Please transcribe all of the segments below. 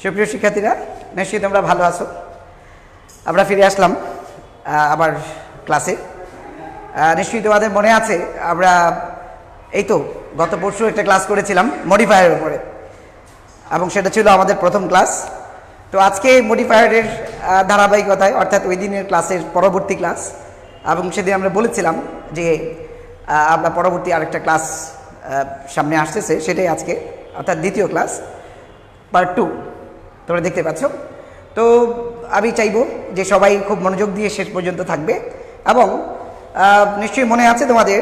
সুপ্রিয় শিক্ষার্থীরা, নিশ্চয়ই তোমরা ভালো আছো। আমরা ফিরে আসলাম আবার ক্লাসে। নিশ্চয়ই তোমাদের মনে আছে আমরা এই তো গত পরশু একটা ক্লাস করেছিলাম মডিফায়ারের উপরে, এবং সেটা ছিল আমাদের প্রথম ক্লাস। তো আজকে মডিফায়ারের ধারাবাহিকতায়, অর্থাৎ ওই দিনের ক্লাসের পরবর্তী ক্লাস, এবং সেদিন আমরা বলেছিলাম যে আমরা পরবর্তী আরেকটা ক্লাস সামনে আসতেছে, সেটাই আজকে, অর্থাৎ দ্বিতীয় ক্লাস পার্ট 2 তোমরা দেখতে পাচ্ছ। তো আমি চাইবো যে সবাই খুব মনোযোগ দিয়ে শেষ পর্যন্ত থাকবে। এবং নিশ্চয়ই মনে আছে তোমাদের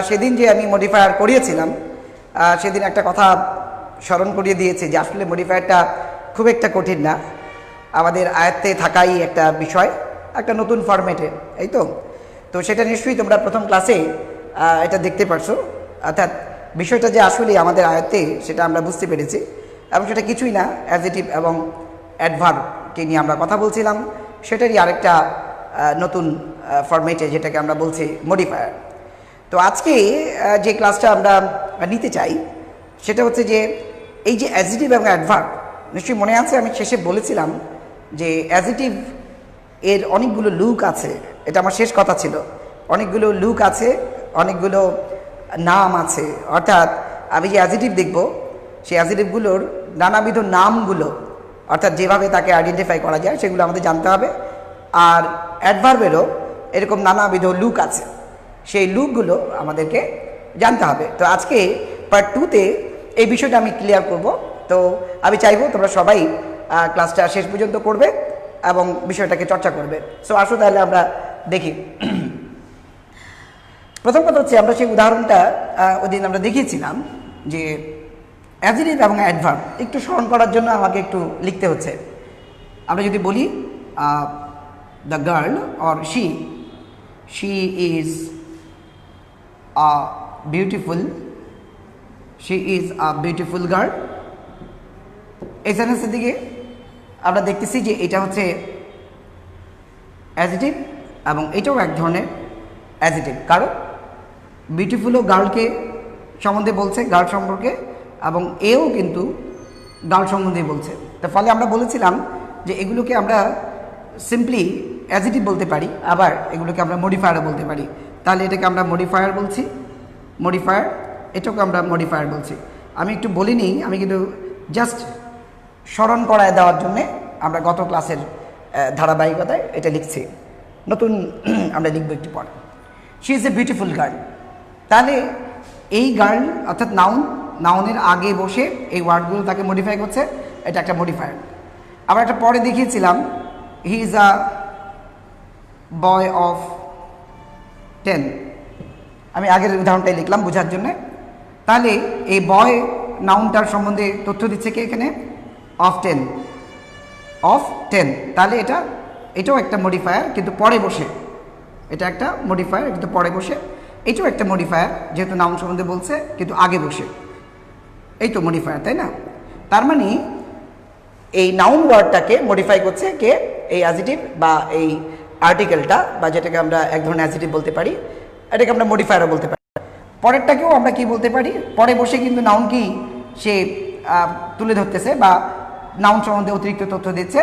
সেদিন যে আমি মডিফায়ার করিয়েছিলাম, সেদিন একটা কথা স্মরণ করিয়ে দিয়েছে যে আসলে মডিফায়ারটা খুব একটা কঠিন না, আমাদের আয়ত্তে থাকাই একটা বিষয়, একটা নতুন ফরম্যাটে, এই তো। তো সেটা নিশ্চয়ই তোমরা প্রথম ক্লাসে এটা দেখতে পারছো, অর্থাৎ বিষয়টা যে আসলে আমাদের আয়ত্তে সেটা আমরা বুঝতে পেরেছি। এবং সেটা কিছুই না, অ্যাডজেক্টিভ এবং অ্যাডভার্বকে নিয়ে আমরা কথা বলছিলাম, সেটারই আরেকটা নতুন ফরম্যাটে, যেটাকে আমরা বলছি মডিফায়ার। তো আজকে যে ক্লাসটা আমরা নিতে চাই সেটা হচ্ছে যে এই যে অ্যাডজেক্টিভ এবং অ্যাডভার্ব, নিশ্চয়ই মনে আছে আমি শেষে বলেছিলাম যে অ্যাডজেক্টিভ এর অনেকগুলো লুক আছে, এটা আমার শেষ কথা ছিল। অনেকগুলো লুক আছে, অনেকগুলো নাম আছে, অর্থাৎ আমি যে অ্যাডজেক্টিভ দেখব সেই অ্যাডজেক্টিভগুলোর নানাবিধ নামগুলো, অর্থাৎ যেভাবে তাকে আইডেন্টিফাই করা যায় সেগুলো আমাদের জানতে হবে। আর অ্যাডভার্বেরও এরকম নানাবিধ লুক আছে, সেই লুকগুলো আমাদেরকে জানতে হবে। তো আজকে পার্ট 2-তে এই বিষয়টা আমি ক্লিয়ার করব। তো আমি চাইবো তোমরা সবাই ক্লাসটা শেষ পর্যন্ত করবে এবং বিষয়টাকে চর্চা করবে। সো আসো তাহলে আমরা দেখি। প্রথম কথা হচ্ছে, আমরা সেই উদাহরণটা ওদিন আমরা দেখিয়েছিলাম যে অ্যাডজেক্টিভ এবং অ্যাডভার্ব একটু স্মরণ করার জন্য আমাকে একটু লিখতে হচ্ছে। আমরা যদি বলি the girl or she is a beautiful girl, এই সেন্টেন্সের দিকে আমরা দেখতেছি যে এটা হচ্ছে অ্যাডজেক্টিভ এবং এটাও এক ধরনের অ্যাডজেক্টিভ, কারণ বিউটিফুলও গার্লকে সম্বন্ধে বলছে, গার্ল সম্পর্কে, এবং এও কিন্তু গার্ল সম্বন্ধে বলছে। তার ফলে আমরা বলেছিলাম যে এগুলোকে আমরা সিম্পলি অ্যাডজেক্টিভ বলতে পারি, আবার এগুলোকে আমরা মডিফায়ারও বলতে পারি। তাহলে এটাকে আমরা মডিফায়ার বলছি, মডিফায়ার, এটাকে আমরা মডিফায়ার বলছি। আমি একটু বলিনি, আমি কিন্তু জাস্ট স্মরণ করায় দেওয়ার জন্যে আমরা গত ক্লাসের ধারাবাহিকতায় এটা লিখছি। নতুন আমরা লিখবো একটু পরে। She is a beautiful girl, তাহলে এই গার্ল অর্থাৎ নাউনের আগে বসে এই ওয়ার্ডগুলো তাকে মডিফাই করছে, এটা একটা মডিফায়ার। আবার একটা পরে দেখিয়েছিলাম, he is a boy of 10, আমি আগের উদাহরণটাই লিখলাম বোঝার জন্যে। তাহলে এই বয় নাউনটার সম্বন্ধে তথ্য দিচ্ছে কি এখানে? অফ 10, তাহলে এটাও একটা মডিফায়ার, কিন্তু পরে বসে, এটা একটা মডিফায়ার কিন্তু পরে বসে। এটাও একটা মডিফায়ার, যেহেতু নাউন সম্বন্ধে বলছে কিন্তু আগে বসে, এই তো মডিফায়ার, তাই না? তার মানে এই নাউন ওয়ার্ডটাকে মডিফাই করছে কে? এই অ্যাডজেক্টিভ বা এই আর্টিকেলটা, বা যেটাকে আমরা এক ধরনের অ্যাডজেক্টিভ বলতে পারি, এটাকে আমরা মডিফায়ারও বলতে পারি। পরেরটাকেও আমরা কি বলতে পারি? পরে বসে কিন্তু নাউন কি সে তুলে ধরতেছে বা নাউন সম্বন্ধে অতিরিক্ত তথ্য দিচ্ছে,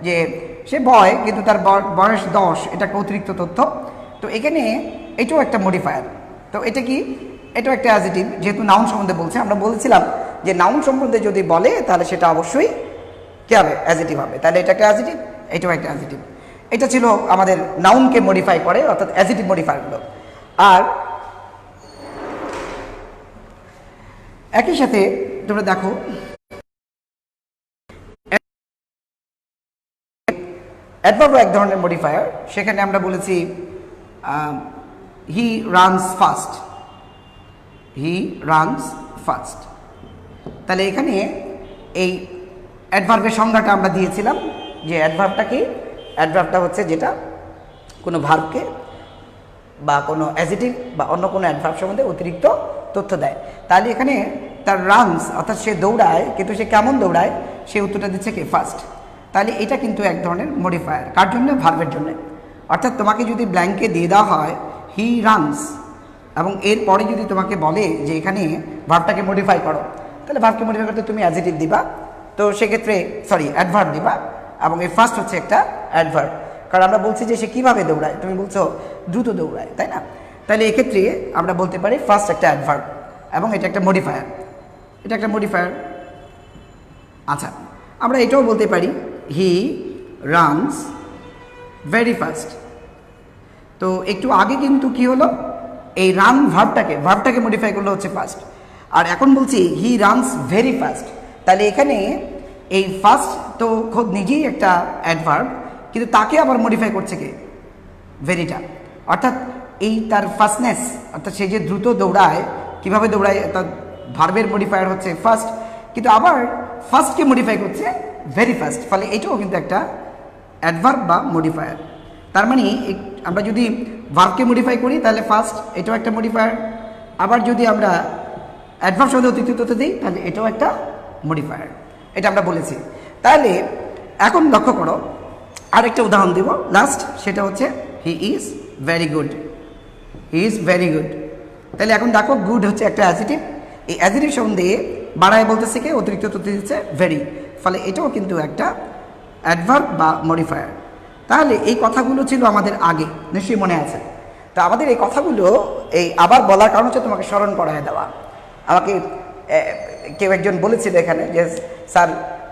যে সে বয় কিন্তু তার বয়স 10, এটা একটা অতিরিক্ত তথ্য। তো এখানে এটাও একটা মডিফায়ার। তো এটা কি? এটাও একটা অ্যাডজেক্টিভ, যেহেতু নাউন সম্বন্ধে বলছে। আমরা বলেছিলাম যে নাউন সম্বন্ধে যদি বলে তাহলে সেটা অবশ্যই কী হবে? অ্যাডজেক্টিভ হবে। তাহলে এটা একটা অ্যাডজেক্টিভ, এটাও একটা অ্যাডজেক্টিভ। এটা ছিল আমাদের নাউনকে মডিফাই করে, অর্থাৎ অ্যাডজেক্টিভ মডিফায়ারগুলো। আর একই সাথে তোমরা দেখো অ্যাডভার্বও এক ধরনের মডিফায়ার। সেখানে আমরা বলেছি হি রানস ফাস্ট, তাহলে এখানে এই অ্যাডভার্বের সংজ্ঞাটা আমরা দিয়েছিলাম যে অ্যাডভার্বটা কি? অ্যাডভার্বটা হচ্ছে যেটা কোনো ভার্বকে বা কোনো অ্যাডজেক্টিভ বা অন্য কোনো অ্যাডভার্ব সম্বন্ধে অতিরিক্ত তথ্য দেয়। তাহলে এখানে তার রানস, অর্থাৎ সে দৌড়ায়, কিন্তু সে কেমন দৌড়ায় সে উত্তরটা দিচ্ছে কি? ফাস্ট। তাহলে এটা কিন্তু এক ধরনের মডিফায়ার, কার জন্য? ভার্বের জন্য। অর্থাৎ তোমাকে যদি ব্ল্যাঙ্কে দিয়ে দেওয়া হয় হি রানস, এবং এরপরে যদি তোমাকে বলে যে এখানে ভার্বটাকে মডিফাই করো, তাহলে ভার্বকে মডিফাই করতে তুমি অ্যাডজেক্টিভ দিবা, তো সেক্ষেত্রে সরি অ্যাডভার্ব দিবা, এবং এই ফার্স্ট হচ্ছে একটা অ্যাডভার্ব, কারণ আমরা বলছি যে সে কীভাবে দৌড়ায়, তুমি বলছো দ্রুত দৌড়ায়, তাই না? তাহলে এক্ষেত্রে আমরা বলতে পারি ফার্স্ট একটা অ্যাডভার্ব এবং এটা একটা মডিফায়ার, এটা একটা মডিফায়ার। আচ্ছা, আমরা এটাও বলতে পারি হি রানস ভেরি ফাস্ট। তো একটু আগে কিন্তু কি হলো, এই রান ভার্বটাকে মডিফাই করলো হচ্ছে ফার্স্ট, আর এখন বলছি হি রানস ভেরি ফাস্ট। তাহলে এখানে এই ফার্স্ট তো খোদ নিজেই একটা অ্যাডভার্ব, কিন্তু তাকে আবার মডিফাই করছে কে? ভেরিটা। অর্থাৎ এই তার ফাস্টনেস, অর্থাৎ সে যে দ্রুত দৌড়ায়, কীভাবে দৌড়ায়, তার ভার্বের মডিফায়ার হচ্ছে ফার্স্ট, কিন্তু আবার ফার্স্টকে মডিফাই করছে ভেরি ফাস্ট, ফলে এটাও কিন্তু একটা অ্যাডভার্ব বা মডিফায়ার। তার মানে আমরা যদি ভার্বকে মডিফাই করি তাহলে ফার্স্ট, এটাও একটা মডিফায়ার। আবার যদি আমরা অ্যাডভার্ব শব্দ তৃতীয়তে দিই তাহলে এটাও একটা মডিফায়ার, এটা আমরা বলেছি। তাহলে এখন লক্ষ্য করো, আরেকটা উদাহরণ দেব লাস্ট, সেটা হচ্ছে he is very good, he is very good. তাহলে এখন দেখো গুড হচ্ছে একটা অ্যাডজেক্টিভ, এই অ্যাডজেক্টিভ সম্বন্ধে বাড়ায় বলতেছে কে? অতিরিক্ত তথ্য দিচ্ছে ভেরি, ফলে এটাও কিন্তু একটা অ্যাডভার্ব বা মডিফায়ার। তাহলে এই কথাগুলো ছিল আমাদের আগে, নিশ্চয়ই মনে আছে। তো আমাদের এই কথাগুলো এই আবার বলার কারণ হচ্ছে তোমাকে স্মরণ করায় দেওয়া। আমাকে কেউ একজন বলেছিল এখানে যে স্যার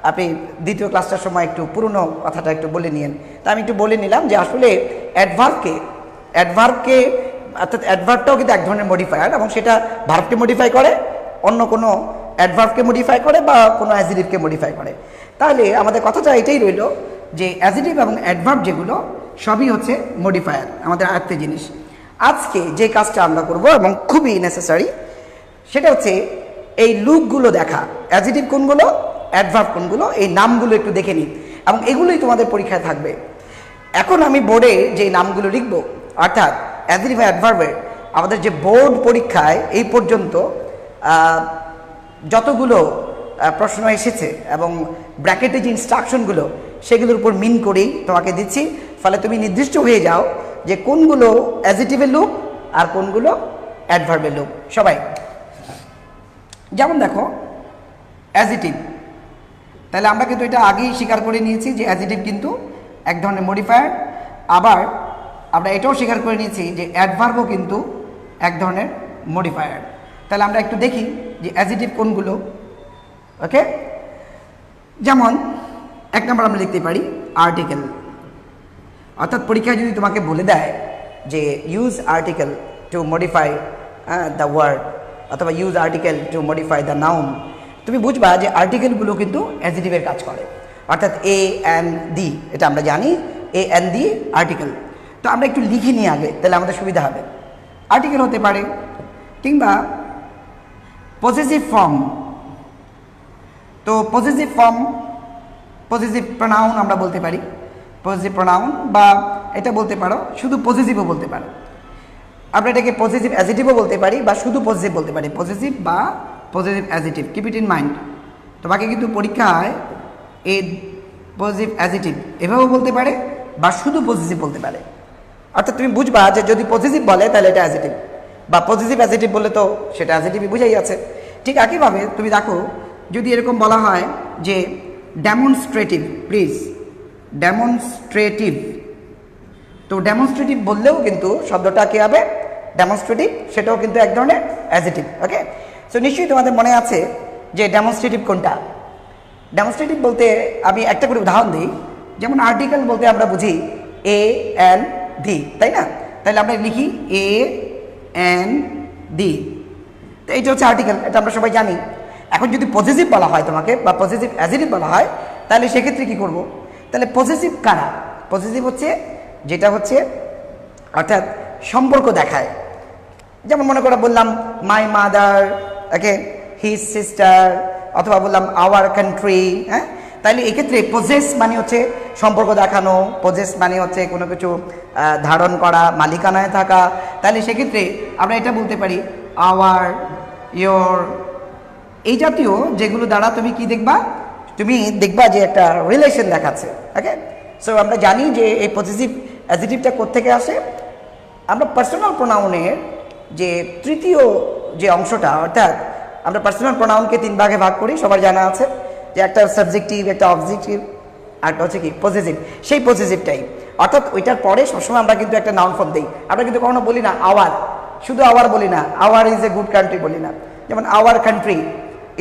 আপনি দ্বিতীয় ক্লাসটার সময় একটু পুরনো কথাটা একটু বলে নিন। তা আমি একটু বলে নিলাম যে আসলে অ্যাডভার্বকে অর্থাৎ অ্যাডভার্বটাও কিন্তু এক ধরনের মডিফায়ার, এবং সেটা ভার্বকে মডিফাই করে, অন্য কোনো অ্যাডভার্বকে মডিফাই করে বা কোনো অ্যাডজেক্টিভকে মডিফাই করে। তাহলে আমাদের কথাটা এটাই রইল যে অ্যাডজেক্টিভ এবং অ্যাডভার্ব যেগুলো সবই হচ্ছে মডিফায়ার, আমাদের আয়ত্তের জিনিস। আজকে যে কাজটা আমরা করব এবং খুবই নেসেসারি, সেটা হচ্ছে এই লুকগুলো দেখা, অ্যাডজেক্টিভ কোনগুলো, অ্যাডভার্ব কোনগুলো, এই নামগুলো একটু দেখে নিই, এবং এগুলোই তোমাদের পরীক্ষায় থাকবে। এখন আমি বোর্ডে যে নামগুলো লিখব, অর্থাৎ অ্যাডজেক্টিভ অ্যাডভার্বের, আমাদের যে বোর্ড পরীক্ষায় এই পর্যন্ত যতগুলো প্রশ্ন এসেছে এবং ব্র্যাকেটে যে ইনস্ট্রাকশনগুলো, সেগুলোর উপর মিন করেই তোমাকে দিচ্ছি, ফলে তুমি নির্দিষ্ট হয়ে যাও যে কোনগুলো অ্যাডজেক্টিভের লুক আর কোনগুলো অ্যাডভার্বের লুক। সবাই যেমন দেখো অ্যাডজেক্টিভ, তাহলে আমরা কিন্তু এটা আগেই স্বীকার করে নিয়েছি যে অ্যাডজেক্টিভ কিন্তু এক ধরনের মডিফায়ার। আবার আমরা এটাও স্বীকার করে নিয়েছি যে অ্যাডভার্বও কিন্তু এক ধরনের মডিফায়ার। তাহলে আমরা একটু দেখি যে অ্যাডজেক্টিভ কোনগুলো। ওকে, যেমন এক নম্বর আমরা লিখতে পারি আর্টিকেল, অর্থাৎ পরীক্ষায় যদি তোমাকে বলে দেয় যে use article to modify the word, অথবা use article to modify the noun, তুমি বুঝবা যে আর্টিকেলগুলো কিন্তু অ্যাডজেক্টিভের কাজ করে, অর্থাৎ এ অ্যান্ড দি, এটা আমরা জানি, এ অ্যান্ড দি আর্টিকেল। তো আমরা একটু লিখে নিই আগে, তাহলে আমাদের সুবিধা হবে। আর্টিকেল হতে পারে, কিংবা পজেসিভ ফর্ম। তো পজেসিভ ফর্ম, পজেসিভ প্রোনাউন আমরা বলতে পারি, পজেসিভ প্রোনাউন, বা এটা বলতে পারো শুধু পজেসিভও বলতে পারো। আমরা এটাকে পজেসিভ অ্যাডজেক্টিভও বলতে পারি বা শুধু পজেসিভ বলতে পারি, পজেসিভ বা possessive adjective, keep it in mind. তোমাকে কিন্তু পরীক্ষায় এই পজেসিভ অ্যাডজেক্টিভ এভাবেও বলতে পারে বা শুধু পজেসিভ বলতে পারে। অর্থাৎ তুমি বুঝবা যে যদি পজেসিভ বলে তাহলে এটা অ্যাডজেক্টিভ, বা পজেসিভ অ্যাডজেক্টিভ বললে তো সেটা অ্যাডজেক্টিভই বুঝাই আছে। ঠিক একইভাবে তুমি দেখো যদি এরকম বলা হয় যে ডেমনস্ট্রেটিভ, প্লিজ ডেমনস্ট্রেটিভ, তো ডেমনস্ট্রেটিভ বললেও কিন্তু শব্দটা কী হবে? ডেমনস্ট্রেটিভ, সেটাও কিন্তু এক ধরনের অ্যাডজেক্টিভ। ওকে, সো নিশ্চয়ই তোমাদের মনে আছে যে ডেমনস্ট্রেটিভ কোনটা। ডেমনস্ট্রেটিভ বলতে আমি একটা করে উদাহরণ দিই, যেমন আর্টিকেল বলতে আমরা বুঝি এ এন দি, তাই না? তাহলে আমরা লিখি এ এন দি, তো এইটা হচ্ছে আর্টিকেল, এটা আমরা সবাই জানি। এখন যদি পজেসিভ বলা হয় তোমাকে, বা পজেসিভ অ্যাডজেক্টিভ বলা হয়, তাহলে সেক্ষেত্রে কী করব? তাহলে পজেসিভ কারা? পজেসিভ হচ্ছে যেটা হচ্ছে অর্থাৎ সম্পর্ক দেখায়, যেমন মনে করে বললাম my mother, okay, his sister, অথবা বললাম আওয়ার কান্ট্রি। হ্যাঁ, তাহলে এক্ষেত্রে পজেস মানে হচ্ছে সম্পর্ক দেখানো, পজেস মানে হচ্ছে কোনো কিছু ধারণ করা, মালিকানায় থাকা। তাহলে সেক্ষেত্রে আমরা এটা বলতে পারি আওয়ার, ইয়োর, এই জাতীয় যেগুলো দ্বারা তুমি কি দেখবা? তুমি দেখবা যে একটা রিলেশন দেখাচ্ছে। ওকে, সো আমরা জানি যে এই পজেসিভ অ্যাডজেক্টিভটা কোত্থেকে আসে। আমরা পার্সোনাল প্রোনাউনের যে তৃতীয় যে অংশটা, অর্থাৎ আমরা পার্সোনাল প্রোনাউনকে 3 ভাগে ভাগ করি, সবার জানা আছে। যে একটা সাবজেক্টিভ, একটা অবজেক্টিভ, আরটা হচ্ছে কি পজিটিভ, সেই পজিটিভটাই। অর্থাৎ ওইটার পরে সবসময় আমরা কিন্তু একটা নাউন ফর্ম দিই। আমরা কিন্তু কখনো বলি না আওয়ার, শুধু আওয়ার বলি না, our is a good country বলি না। যেমন আওয়ার কান্ট্রি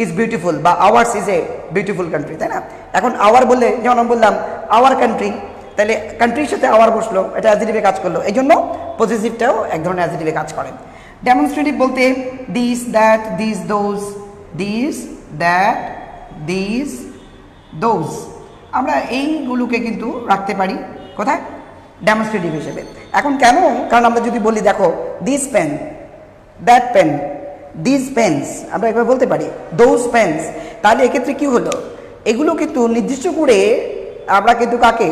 ইজ বিউটিফুল বা ours is a beautiful country, তাই না? এখন আওয়ার বললে যেমন আমি বললাম আওয়ার কান্ট্রি, তাহলে কান্ট্রির সাথে আওয়ার বসলো, এটা অ্যাজিটিভে কাজ করলো। এই জন্য পজিটিভটাও এক ধরনের অ্যাজিটিভে কাজ করে। ডেমনস্ট্রেটিভ বলতে this, that, this, those, this, that, this, those, আমরা এইগুলোকে কিন্তু রাখতে পারি কোথায়? ডেমনস্ট্রেটিভ হিসেবে। এখন কেন? কারণ আমরা যদি বলি দেখো this pen, that pen, this pens, আমরা একবার বলতে পারি দোজ পেন্স, তাহলে এক্ষেত্রে কি হলো? এগুলো কিন্তু নির্দিষ্ট করে আমরা কিন্তু কাকে,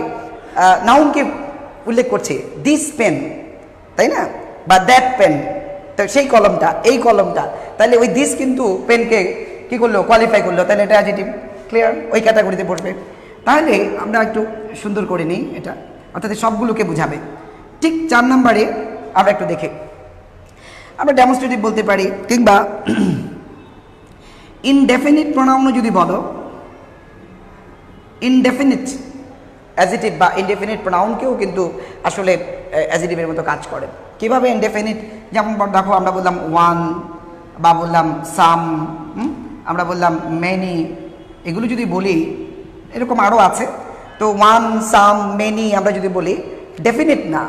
নাউনকে উল্লেখ করছি, দিস পেন, তাই না? বা দ্যাট পেন, তো সেই কলমটা, এই কলমটা, তাহলে ওই দিস কিন্তু পেনকে কি করলো? কোয়ালিফাই করলো, তাহলে এটা অ্যাডজেক্টিভ। ক্লিয়ার? ওই ক্যাটাগরিতে পড়বে। তাহলে আমরা একটু সুন্দর করে নিই এটা, অর্থাৎ সবগুলোকে বুঝাবে। ঠিক 4 নম্বরে আমরা একটু দেখে, আমরা ডেমনস্ট্রেটিভ বলতে পারি, কিংবা ইনডেফিনিট প্রোনাউনও যদি বলো, ইনডেফিনিট অ্যাজিটিভ বা ইনডেফিনিট প্রোনাউনকেও কিন্তু আসলে অ্যাজিটিভের মতো কাজ করে। কিভাবে ইনডেফিনিট? যেমন দেখো আমরা বললাম ওয়ান, বা বললাম সাম, আমরা বললাম মেনি, এগুলো যদি বলি, এরকম আরও আছে। তো ওয়ান, সাম, মেনি আমরা যদি বলি, ডেফিনিট না,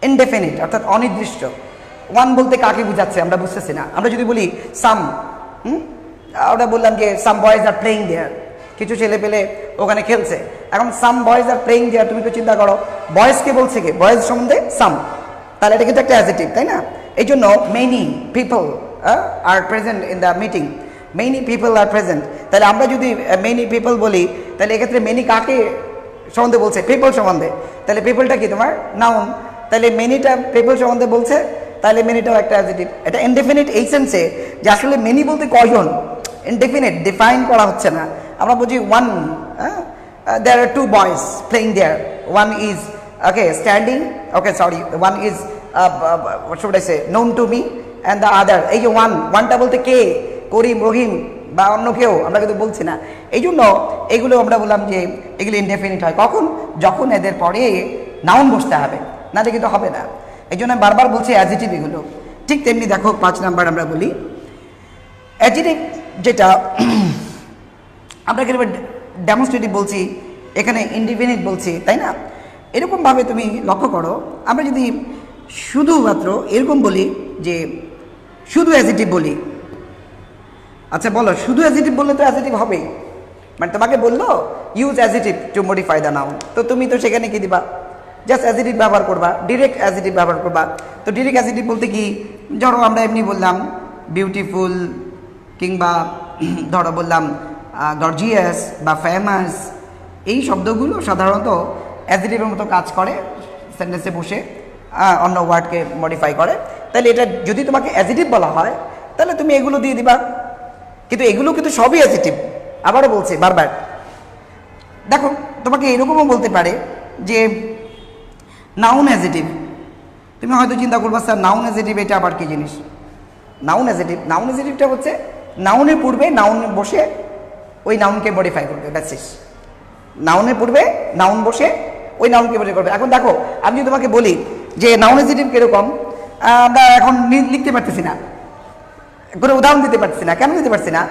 ইনডেফিনিট, অর্থাৎ অনির্দিষ্ট। ওয়ান বলতে কাকে বোঝাচ্ছে আমরা বুঝতেছি না। আমরা যদি বলি সাম, আমরা বললাম যে সাম বয়েজ আর প্লেইং দেয়ার, কিছু ছেলে পেলে ওখানে খেলছে। এখন সাম বয়েজ আর প্লেইং দেয়ার, তুমি তো চিন্তা করো বয়েজকে বলছে কি? বয়েজ সম্বন্ধে সাম, তাহলে এটা কিন্তু একটা অ্যাডজেক্টিভ, তাই না? এই জন্য many people are present in the meeting, many people are present, তাহলে আমরা যদি মেনি পিপল বলি, তাহলে এক্ষেত্রে মেনি কাকে সম্বন্ধে বলছে? পিপল সম্বন্ধে। তাহলে পিপলটা কি তোমার নাউন, তাহলে মেনিটা পিপল সম্বন্ধে বলছে, তাহলে মেনিটাও একটা অ্যাডজেক্টিভ। এটা ইনডেফিনিট এই সেন্সে যে আসলে মেনি বলতে কয়জন, ইনডেফিনিট, ডিফাইন করা হচ্ছে না। আমরা বুঝি one, there are 2 boys playing there, one is okay standing, okay sorry, one is what should I say, known to me and the other, এই যে ওয়ানটা বলতে কে? করিম, রহিম বা অন্য কেউ, আমরা কিন্তু বলছি না। এই জন্য এগুলো আমরা বললাম যে এগুলো ইনডেফিনিট হয় কখন? যখন এদের পরে নাউন বসতে হবে, নাহলে কিন্তু হবে না। এই জন্য বারবার বলছি অ্যাডজেক্টিভ এগুলো। ঠিক তেমনি দেখো 5 নাম্বার আমরা বলি অ্যাডজেক্টিভ, যেটা আমরা এখানে ডেমনস্ট্রেটিভ বলছি, এখানে ইনডেফিনিট বলছি, তাই না? এরকমভাবে তুমি লক্ষ্য করো, আমরা যদি শুধুমাত্র এরকম বলি যে শুধু অ্যাডজেক্টিভ বলি, আচ্ছা বলো শুধু অ্যাডজেক্টিভ বললে তো অ্যাডজেক্টিভ হবেই, মানে তোমাকে বললো use adjective to modify the noun, তো তুমি তো সেখানে কি দিবা? জাস্ট অ্যাডজেক্টিভ ব্যবহার করবা, ডিরেক্ট অ্যাডজেক্টিভ ব্যবহার করবা। তো ডিরেক্ট অ্যাডজেক্টিভ বলতে কি? ধরো আমরা এমনি বললাম বিউটিফুল, কিংবা ধরো বললাম গর্জিয়াস বা ফেমাস, এই শব্দগুলো সাধারণত অ্যাডজেক্টিভের মতো কাজ করে, সেন্টেন্সে বসে অন্য ওয়ার্ডকে মডিফাই করে। তাহলে এটা যদি তোমাকে অ্যাডজেক্টিভ বলা হয়, তাহলে তুমি এগুলো দিয়ে দিবা। কিন্তু এগুলো কিন্তু সবই অ্যাডজেক্টিভ। আবারও বলছি বারবার, দেখো তোমাকে এরকমও বলতে পারে যে নাউন অ্যাডজেক্টিভ। তুমি হয়তো চিন্তা করবা স্যার নাউন অ্যাডজেক্টিভ এটা আবার কি জিনিস? নাউন অ্যাডজেক্টিভ, নাউন অ্যাডজেক্টিভটা হচ্ছে নাউনের পূর্বে নাউন বসে ওই নাউনকে মডিফাই করবে, দ্যাটস ইট। নাউনের পূর্বে নাউন বসে ওই নাউনকে মডিফাই করবে। এখন দেখো আমি যদি তোমাকে বলি যে নাউন অ্যাডজেক্টিভ কিরকম, আমরা এখন লিখতে পারতেছি না, কোনো উদাহরণ দিতে পারছি না। কেন দিতে পারছি না?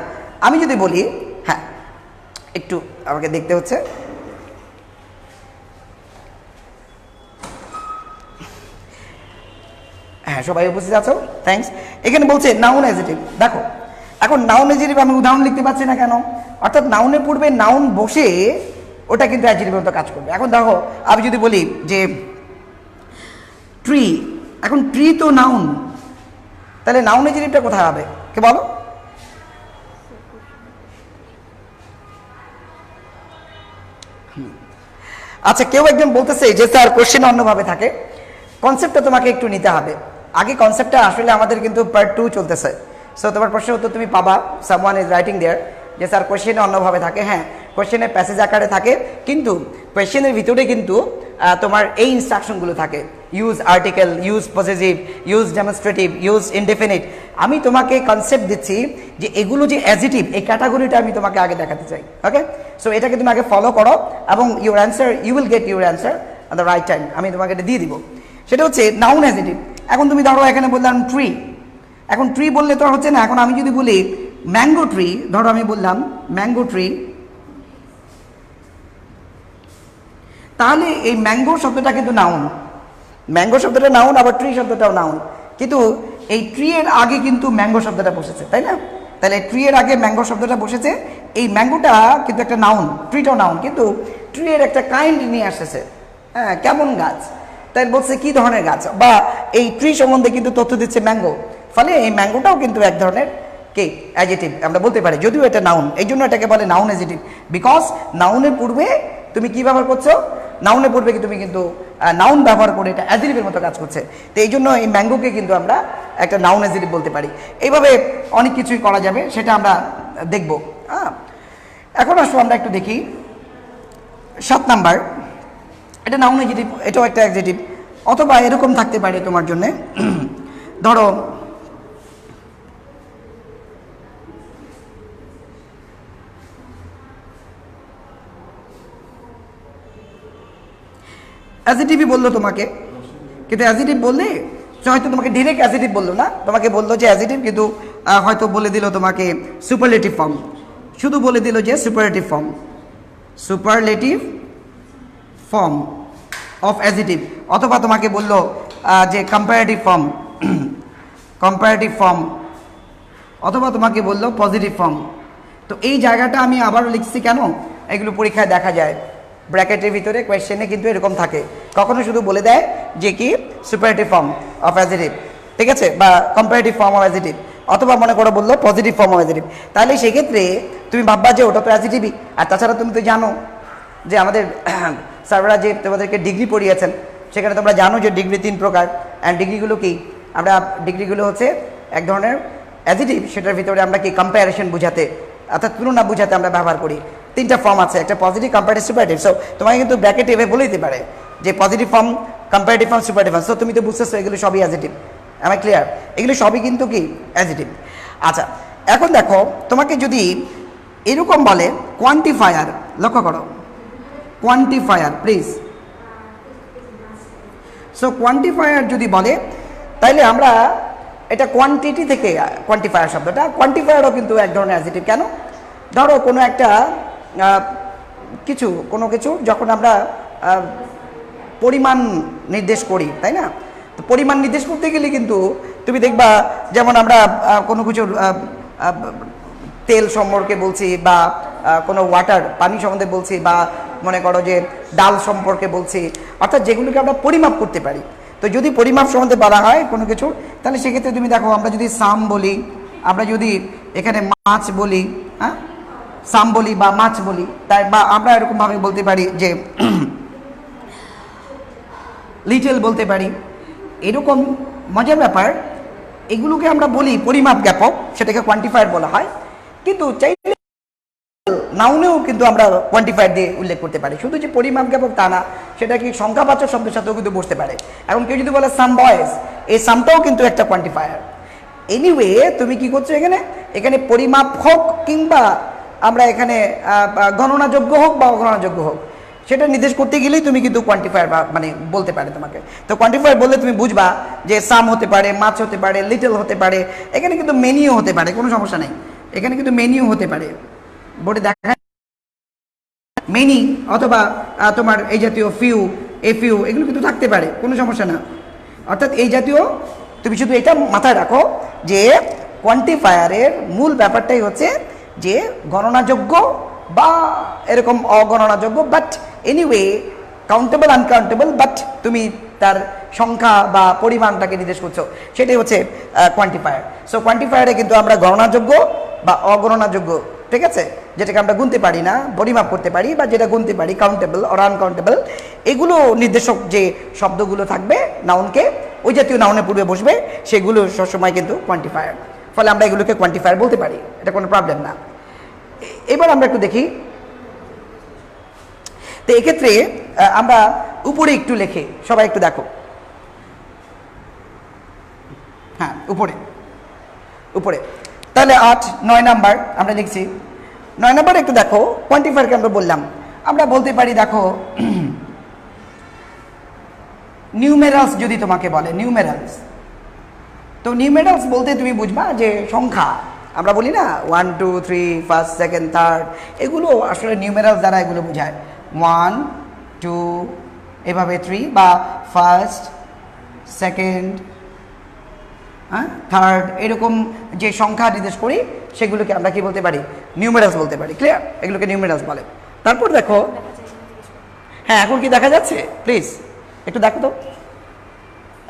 আমি যদি বলি, হ্যাঁ একটু আমাকে দেখতে হচ্ছে, হ্যাঁ সবাই উপস্থিত আছো, থ্যাঙ্কস। এখানে বলছে নাউন অ্যাডজেক্টিভ। দেখো এখন নাউন অ্যাডজেক্টিভ আমি উদাহরণ লিখতে পারছি না কেন? অর্থাৎ নাউনের পূর্বে নাউন বসে ওটা কিন্তু অ্যাডজেক্টিভের মতো কাজ করবে। এখন দেখো আমি যদি বলি যে ট্রি, এখন ট্রি তো নাউন, তাহলে নাউন অ্যাডজেক্টিভটা কোথায় হবে কে বলো? আচ্ছা কেউ একজন বলতেছে যে স্যার কোশ্চেন অন্যভাবে থাকে, কনসেপ্টটা তোমাকে একটু নিতে হবে আগে। কনসেপ্টটা আসলে আমাদের কিন্তু পার্ট 2 চলতেছে, সো তোমার প্রশ্ন উত্তর তুমি পাবা। সামওয়ান ইজ রাইটিং দেয়ার যে স্যার কোশ্চেনে অন্যভাবে থাকে। হ্যাঁ কোশ্চেনে প্যাসেজ আকারে থাকে, কিন্তু কোশ্চেনের ভিতরে কিন্তু তোমার এই ইনস্ট্রাকশনগুলো থাকে। Use article, use possessive, use demonstrative, use indefinite. আমি তোমাকে কনসেপ্ট দিচ্ছি যে এগুলো যে অ্যাজিটিভ, এই ক্যাটাগরিটা আমি তোমাকে আগে দেখাতে চাই। ওকে, সো এটাকে তুমি আগে ফলো করো এবং your answer, you will get your answer at the right time. আমি তোমাকে এটা দিয়ে দিব। সেটা হচ্ছে নাউন অ্যাজিটিভ। এখন তুমি ধরো এখানে বললাম ট্রি, এখন ট্রি বললে তো আর হচ্ছে না। এখন আমি যদি বলি ম্যাঙ্গো ট্রি, ধরো আমি বললাম ম্যাঙ্গো ট্রি, তাহলে এই ম্যাঙ্গো শব্দটা কিন্তু নাউন, ম্যাঙ্গো শব্দটা নাউন, আবার ট্রি শব্দটাও নাউন, কিন্তু এই ট্রি এর আগে কিন্তু ম্যাঙ্গো শব্দটা বসেছে, তাই না? তাহলে ট্রি এর আগে ম্যাঙ্গো শব্দটা বসেছে, এই ম্যাঙ্গোটা কিন্তু একটা নাউন, ট্রিটাও নাউন, কিন্তু ট্রি এর একটা কাইন্ড নিয়ে আসতেছে। হ্যাঁ, কেমন গাছ, তাই বলছে কি ধরনের গাছ, বা এই ট্রি সম্বন্ধে কিন্তু তথ্য দিচ্ছে ম্যাঙ্গো, ফলে এই ম্যাঙ্গোটাও কিন্তু এক ধরনের কে অ্যাডজেক্টিভ আমরা বলতে পারি, যদিও এটা নাউন। এই জন্য এটাকে বলে নাউন অ্যাডজেক্টিভ, বিকজ নাউনের পূর্বে তুমি কি ব্যবহার করছো, নাউনের পূর্বে কি তুমি কিন্তু নাউন ব্যবহার করে এটা অ্যাডজেক্টিভের মতো কাজ করছে। তো এই জন্য এই ম্যাঙ্গোকে কিন্তু আমরা একটা নাউন অ্যাডজেক্টিভ বলতে পারি। এইভাবে অনেক কিছুই করা যাবে, সেটা আমরা দেখব। হ্যাঁ, এখন আসো আমরা একটু দেখি 7 নাম্বার। এটা নাউন অ্যাডজেক্টিভ, এটাও একটা অ্যাডজেক্টিভ, অথবা এরকম থাকতে পারে তোমার জন্যে। ধরো অ্যাজিটিভই বললো তোমাকে, কিন্তু অ্যাজিটিভ বললে হয়তো তোমাকে ডিরেক্ট অ্যাজিটিভ বললো না, তোমাকে বললো যে অ্যাজিটিভ, কিন্তু হয়তো বলে দিল তোমাকে সুপারলেটিভ ফর্ম, শুধু বলে দিল যে superlative form, superlative form of adjective, অথবা তোমাকে বললো যে কম্পারেটিভ ফর্ম, কম্পারেটিভ ফর্ম, অথবা তোমাকে বললো পজিটিভ ফর্ম। তো এই জায়গাটা আমি আবারও লিখছি কেন, এগুলো পরীক্ষায় দেখা যায়, ব্র্যাকেটের ভিতরে কোয়েশ্চেনে কিন্তু এরকম থাকে, কখনো শুধু বলে দেয় যে কি সুপারলেটিভ ফর্ম অফ অ্যাডজেক্টিভ, ঠিক আছে, বা কম্পারেটিভ ফর্ম অফ অ্যাডজেক্টিভ, অথবা মনে করো বললো পজিটিভ ফর্ম অফ অ্যাডজেক্টিভ। তাহলে সেক্ষেত্রে তুমি ভাববা যে ওটা তো অ্যাডজেক্টিভই। আর তাছাড়া তুমি তো জানো যে আমাদের স্যাররা যে তোমাদেরকে ডিগ্রি পড়িয়েছেন, সেখানে তোমরা জানো যে ডিগ্রি 3 প্রকার। অ্যান্ড ডিগ্রিগুলো কি, আমরা ডিগ্রিগুলো হচ্ছে এক ধরনের অ্যাডজেক্টিভ, সেটার ভিতরে আমরা কি কম্প্যারিশন বোঝাতে, অর্থাৎ তুলনা বোঝাতে আমরা ব্যবহার করি। 3টা ফর্ম আছে, একটা পজিটিভ, কম্পারেটিভ, সুপারলেটিভ। সো তোমাকে কিন্তু ব্র্যাকেট এভাবে বলে দিতে পারে যে positive form, comparative form, superlative form. So তুমি তো বুঝতেছো এগুলো সবই অ্যাডজেক্টিভ, আমার ক্লিয়ার, এগুলো সবই কিন্তু কি অ্যাডজেক্টিভ। আচ্ছা, এখন দেখো তোমাকে যদি এরকম বলে কোয়ান্টিফায়ার, লক্ষ্য করো কোয়ান্টিফায়ার প্লিজ। সো কোয়ান্টিফায়ার যদি বলে, তাইলে আমরা এটা কোয়ান্টিটি থেকে কোয়ান্টিফায়ার শব্দটা, কোয়ান্টিফায়ারও কিন্তু এক ধরনের অ্যাডজেক্টিভ। কেন, ধরো কোনো একটা কোনো কিছু যখন আমরা পরিমাণ নির্দেশ করি, তাই না? তো পরিমাণ নির্দেশ করতে গেলে কিন্তু তুমি দেখবা, যেমন আমরা কোনো কিছুর তেল সম্পর্কে বলছি, বা কোনো ওয়াটার পানি সম্বন্ধে বলছি, বা মনে করো যে ডাল সম্পর্কে বলছি, অর্থাৎ যেগুলোকে আমরা পরিমাপ করতে পারি। তো যদি পরিমাপ সম্বন্ধে বলা হয় কোনো কিছু, তাহলে সেক্ষেত্রে তুমি দেখো, আমরা যদি সাম বলি, আমরা যদি এখানে মাছ বলি, হ্যাঁ সাম বলি বা মাছ বলি, তাই বা আমরা এরকমভাবে বলতে পারি যে লিটল বলতে পারি। এরকম মজার ব্যাপার, এগুলোকে আমরা বলি পরিমাপ জ্ঞাপক, সেটাকে কোয়ান্টিফায়ার বলা হয়। কিন্তু চাইলে নাউনেও কিন্তু আমরা কোয়ান্টিফায়ার দিয়ে উল্লেখ করতে পারি, শুধু যে পরিমাপ জ্ঞাপক তা না, সেটা কি সংখ্যাবাচক শব্দের সাথেও কিন্তু বসতে পারে। এখন কেউ যদি বলে সাম বয়েজ, এই সামটাও কিন্তু একটা কোয়ান্টিফায়ার। এনিওয়ে তুমি কি করছো এখানে, এখানে পরিমাপ হোক কিংবা আমরা এখানে গণনাযোগ্য হোক বা অগণনাযোগ্য হোক, সেটা নির্দেশ করতে গেলেই তুমি কিন্তু কোয়ান্টিফায়ার মানে বলতে পারে তোমাকে। তো কোয়ান্টিফায়ার বললে তুমি বুঝবা যে সাম হতে পারে, মাছ হতে পারে, লিটল হতে পারে, এখানে কিন্তু মেনিও হতে পারে, কোনো সমস্যা নেই, এখানে কিন্তু মেনিও হতে পারে, বোর্ডে দেখা মেনি, অথবা তোমার এই জাতীয় ফিউ, এ ফিউ, এগুলো কিন্তু থাকতে পারে, কোনো সমস্যা না। অর্থাৎ এই জাতীয়, তুমি শুধু এটা মাথায় রাখো যে কোয়ান্টিফায়ারের মূল ব্যাপারটাই হচ্ছে যে গণনাযোগ্য বা এরকম অগণনাযোগ্য, but anyway countable uncountable, but তুমি তার সংখ্যা বা পরিমাণটাকে নির্দেশ করছো, সেটাই হচ্ছে কোয়ান্টিফায়ার। সো কোয়ান্টিফায়ারে কিন্তু আমরা গণনাযোগ্য বা অগণনাযোগ্য, ঠিক আছে, যেটাকে আমরা গুনতে পারি না, পরিমাপ করতে পারি, বা যেটা গুনতে পারি কাউন্টেবল অর আনকাউন্টেবল, এগুলো নির্দেশক যে শব্দগুলো থাকবে নাউনকে, ওই জাতীয় নাউনের পূর্বে বসবে, সেগুলো সবসময় কিন্তু কোয়ান্টিফায়ার। ফলে আমরা এগুলোকে কোয়ান্টিফায়ার বলতে পারি, এটা কোনো প্রবলেম না। এবার আমরা একটু দেখি, তো এক্ষেত্রে আমরা উপরে একটু লেখে, সবাই একটু দেখো, উপরে উপরে। তাহলে 8 9 নাম্বার আমরা লিখছি। 9 নাম্বার একটু দেখো, কোয়ান্টিফায়ারকে আমরা বললাম, আমরা বলতে পারি দেখো নিউমেরালস যদি তোমাকে বলে নিউমেরালস, তো নিউমেরালস বলতে তুমি বুঝবা যে সংখ্যা, আমরা বলি না 1 2 3 ফার্স্ট সেকেন্ড থার্ড, এগুলো আসলে নিউমেরালস দ্বারা এগুলো বোঝায়। 1 2 এভাবে 3 বা ফার্স্ট সেকেন্ড থার্ড, এরকম যে সংখ্যা নির্দেশ করি সেগুলোকে আমরা কি বলতে পারি? নিউমেরালস বলতে পারি। ক্লিয়ার? এগুলোকে নিউমেরালস বলে। তারপর দেখো, হ্যাঁ এখন কি দেখা যাচ্ছে? প্লিজ একটু দেখো তো,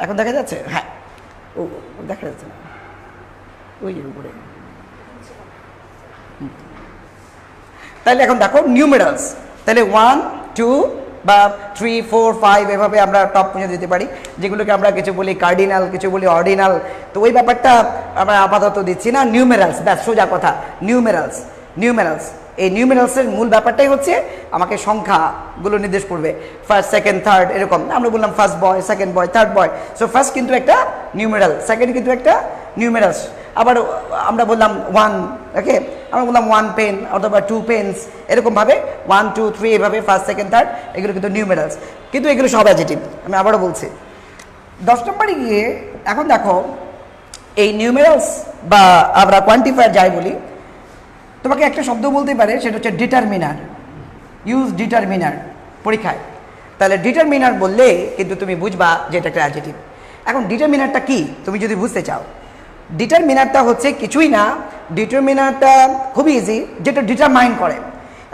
এখন দেখা যাচ্ছে? হ্যাঁ, ও দেখা যাচ্ছে না, ওই উপরে। তাহলে এখন দেখো নিউমেরালস, তাহলে 1 2 বা 3 4 5 এভাবে আমরা টপ পর্যন্ত দিতে পারি, যেগুলোকে আমরা কিছু বলি কার্ডিনাল, কিছু বলি অর্ডিনাল। তো ওই ব্যাপারটা আমরা আপাতত দিচ্ছি না। নিউমেরালস, ব্যাস সোজা কথা, নিউমেরালস। নিউমেরালস, এই নিউমেরালসের মূল ব্যাপারটাই হচ্ছে আমাকে সংখ্যাগুলো নির্দেশ করবে, ফার্স্ট সেকেন্ড থার্ড এরকম। আমরা বললাম first boy, second boy, third বয়। সো ফার্স্ট কিন্তু একটা নিউমেরাল, সেকেন্ড কিন্তু একটা নিউমেরালস। আবার আমরা বললাম 1, ওকে, আমরা বললাম 1 পেন অথবা 2 পেন্স, এরকমভাবে 1 2 3 এভাবে ফার্স্ট সেকেন্ড থার্ড, এগুলো কিন্তু নিউমেরালস, কিন্তু এগুলো সব অ্যাডজেক্টিভ। আমি আবারও বলছি 10 নম্বরে গিয়ে এখন দেখো এই নিউমেরালস বা আমরা কোয়ান্টিফায়ার যাই বলি, তোমাকে একটা শব্দ বলতে পারে, সেটা হচ্ছে ডিটারমিনার। ইউজ ডিটারমিনার পরীক্ষায়। তাহলে ডিটারমিনার বললে কিন্তু তুমি বুঝবা যে এটা একটা অ্যাডজেক্টিভ। এখন ডিটারমিনারটা কি তুমি যদি বুঝতে চাও, ডিটারমিনারটা হচ্ছে কিছুই না, ডিটারমিনারটা খুবই ইজি, যেটা ডিটারমাইন করে।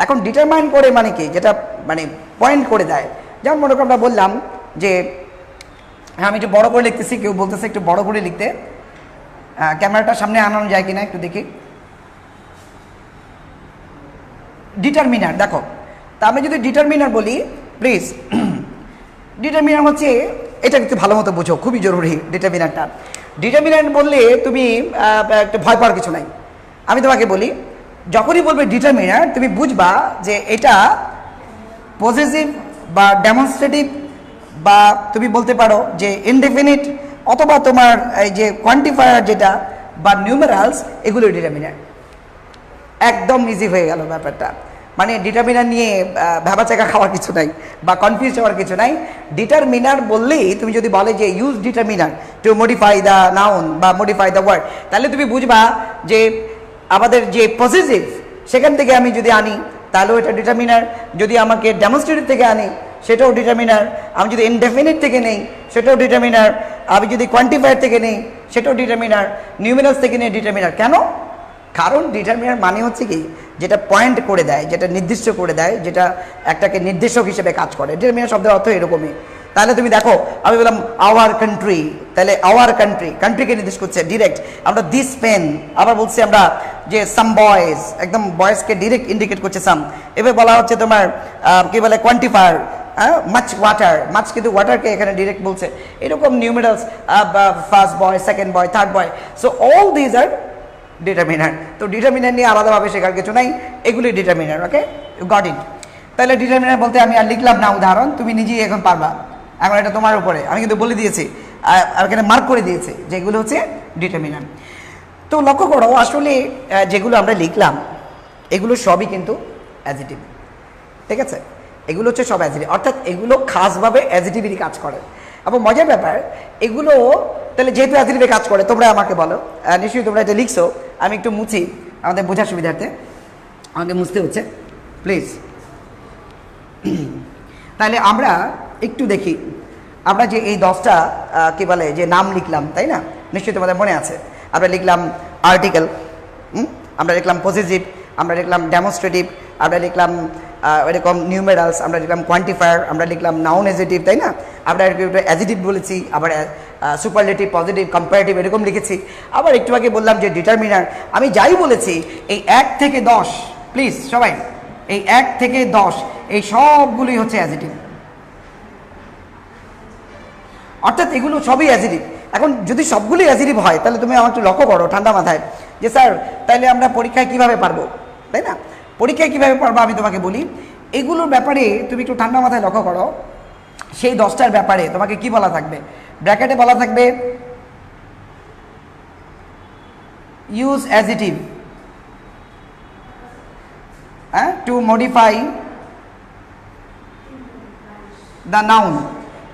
এখন ডিটারমাইন করে মানে কি, যেটা মানে পয়েন্ট করে দেয়। যেমন মনে করো আমরা বললাম যে হ্যাঁ আমি একটু বড় করে লিখতেছি, কেউ বলতেছে একটু বড় করে লিখতে, ক্যামেরাটার সামনে আনানো যায় কিনা একটু দেখি। ডিটারমিনার দেখো, তা আমি যদি ডিটারমিনার বলি, প্লিজ ডিটারমিনার হচ্ছে, এটা একটু ভালো মতো বোঝো, খুবই জরুরি ডিটারমিনারটা। ডিটারমিনার বললে তুমি একটু ভয় পাওয়ার কিছু নাই। আমি তোমাকে বলি, যখনই বলবে ডিটারমিনার তুমি বুঝবা যে এটা পজেসিভ বা ডেমনস্ট্রেটিভ, বা তুমি বলতে পারো যে ইনডেফিনিট, অথবা তোমার এই যে কোয়ান্টিফায়ার যেটা বা নিউমেরালস, এগুলো ডিটারমিনার। একদম ইজি হয়ে গেল ব্যাপারটা। মানে ডিটারমিনার নিয়ে ভেবাচাকা খাওয়ার কিছু নাই বা কনফিউজ হওয়ার কিছু নাই। ডিটারমিনার বললেই তুমি যদি বলে যে use determiner to modify the noun বা মডিফাই দ্য ওয়ার্ড, তাহলে তুমি বুঝবা যে আমাদের যে পজিটিভ সেখান থেকে আমি যদি আনি তাহলেও এটা ডিটারমিনার, যদি আমাকে ডেমনস্ট্রেটিভ থেকে আনি সেটাও ডিটারমিনার, আমি যদি ইনডেফিনিট থেকে নেই সেটাও ডিটারমিনার, আমি যদি কোয়ান্টিফায়ার থেকে নেই সেটাও ডিটারমিনার, নিউমেরালস থেকে নেই ডিটারমিনার। কেন? কারণ ডিটারমিনার মানে হচ্ছে কি, যেটা পয়েন্ট করে দেয়, যেটা নির্দিষ্ট করে দেয়, যেটা একটাকে নির্দেশক হিসেবে কাজ করে। ডিটারমিনার শব্দের অর্থ এরকমই। তাহলে তুমি দেখো আমি বললাম আওয়ার কান্ট্রি, তাহলে আওয়ার কান্ট্রি, কান্ট্রিকে নির্দেশ করছে ডিরেক্ট। আমরা দিস পেন, আবার বলছি আমরা যে সাম বয়েজ, একদম বয়েজকে ডিরেক্ট ইন্ডিকেট করছে সাম। এবার বলা হচ্ছে তোমার কি বলে কোয়ান্টিফায়ার, মাচ ওয়াটার, মাচ কিন্তু ওয়াটারকে এখানে ডিরেক্ট বলছে। এরকম numerals, first boy, second boy, third boy. So all these are determiner. তো ডিটারমিনার নিয়ে আলাদাভাবে শেখার কিছু নাই, এগুলি ডিটারমিনার। Okay, got it. তাহলে ডিটারমিনার বলতে আমি আর লিখলাম না উদাহরণ, তুমি নিজেই এখন পারবা। এখন এটা তোমার উপরে, আমি কিন্তু বলে দিয়েছি আর এখানে মার্ক করে দিয়েছি যে এগুলো হচ্ছে ডিটারমিনার। তো লক্ষ্য করো আসলে যেগুলো আমরা লিখলাম এগুলো সবই কিন্তু অ্যাডজেক্টিভ, ঠিক আছে? এগুলো হচ্ছে সব অ্যাডজেক্টিভ, অর্থাৎ এগুলো খাসভাবে অ্যাডজেক্টিভেরই কাজ করে। এবং মজার ব্যাপার, এগুলো তাহলে যেহেতু অ্যাডজেক্টিভে কাজ করে, তোমরা আমাকে বলো, নিশ্চয়ই তোমরা এটা লিখছো, আমি একটু মুছি আমাদের বোঝার সুবিধার্থে, আমাকে মুছতে হচ্ছে প্লিজ। তাহলে আমরা একটু দেখি, আমরা যে এই 10টা কী বলে যে নাম লিখলাম, তাই না? নিশ্চয়ই তোমাদের মনে আছে। আমরা লিখলাম আর্টিকেল, আমরা লিখলাম পজিটিভ, আমরা লিখলাম ডেমনস্ট্রেটিভ, আমরা লিখলাম এরকম নিউমেরালস, আমরা লিখলাম কোয়ান্টিফায়ার, আমরা লিখলাম নাউন অ্যাডজেক্টিভ, তাই না? আমরা অ্যাডজেক্টিভ বলেছি, আবার সুপারলেটিভ, পজিটিভ, কম্পারেটিভ এরকম লিখেছি। আবার একটু আগে বললাম যে ডিটারমিনার। আমি যাই বলেছি এই 1 থেকে 10, প্লিজ সবাই, এই 1 থেকে 10 এই সবগুলোই হচ্ছে অ্যাডজেক্টিভ, অর্থাৎ এগুলো সবই অ্যাডজেক্টিভ। এখন যদি সবগুলোই অ্যাডজেক্টিভ হয় তাহলে তুমি আমার একটু লক্ষ্য করো ঠান্ডা মাথায় যে স্যার তাহলে আমরা পরীক্ষায় কিভাবে পারবো, তাই না? পরীক্ষায় কীভাবে পারবো আমি তোমাকে বলি, এগুলোর ব্যাপারে তুমি একটু ঠান্ডা মাথায় লক্ষ্য করো। সেই 10টার ব্যাপারে তোমাকে কি বলা থাকবে? ব্র্যাকেটে বলা থাকবে use adjective to modify the noun.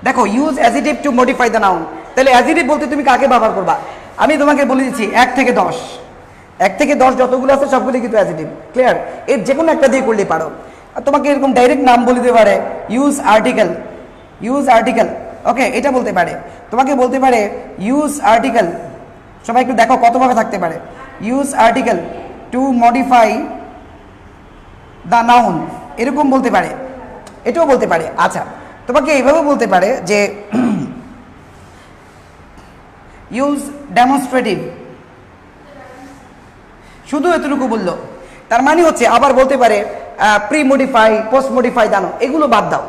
দেখো use adjective to modify the noun, তাহলে অ্যাজিটিভ বলতে তুমি কাকে ব্যবহার করবা? আমি তোমাকে বলে দিচ্ছি 1 থেকে 10, 1 থেকে 10 যতগুলো আছে সবগুলি কিন্তু অ্যাজিটিভ, ক্লিয়ার? এর যে কোনো একটা দিয়ে করলেই পারো। আর তোমাকে এরকম ডাইরেক্ট নাম বলে দিতে পারে ইউজ আর্টিকেল, ইউজ আর্টিকেল, ওকে, এটা বলতে পারে। তোমাকে বলতে পারে ইউজ আর্টিকেল, সবাই একটু দেখো কতভাবে থাকতে পারে। Use article to modify the noun, এরকম বলতে পারে, এটাও বলতে পারে। আচ্ছা, তোমাকে এইভাবে বলতে পারে যে ইউজ ডেমনস্ট্রেটিভ, শুধু এতটুকু বললো, তার মানে হচ্ছে আবার বলতে পারে প্রি মডিফাই, পোস্ট মডিফাই, জানো এগুলো বাদ দাও,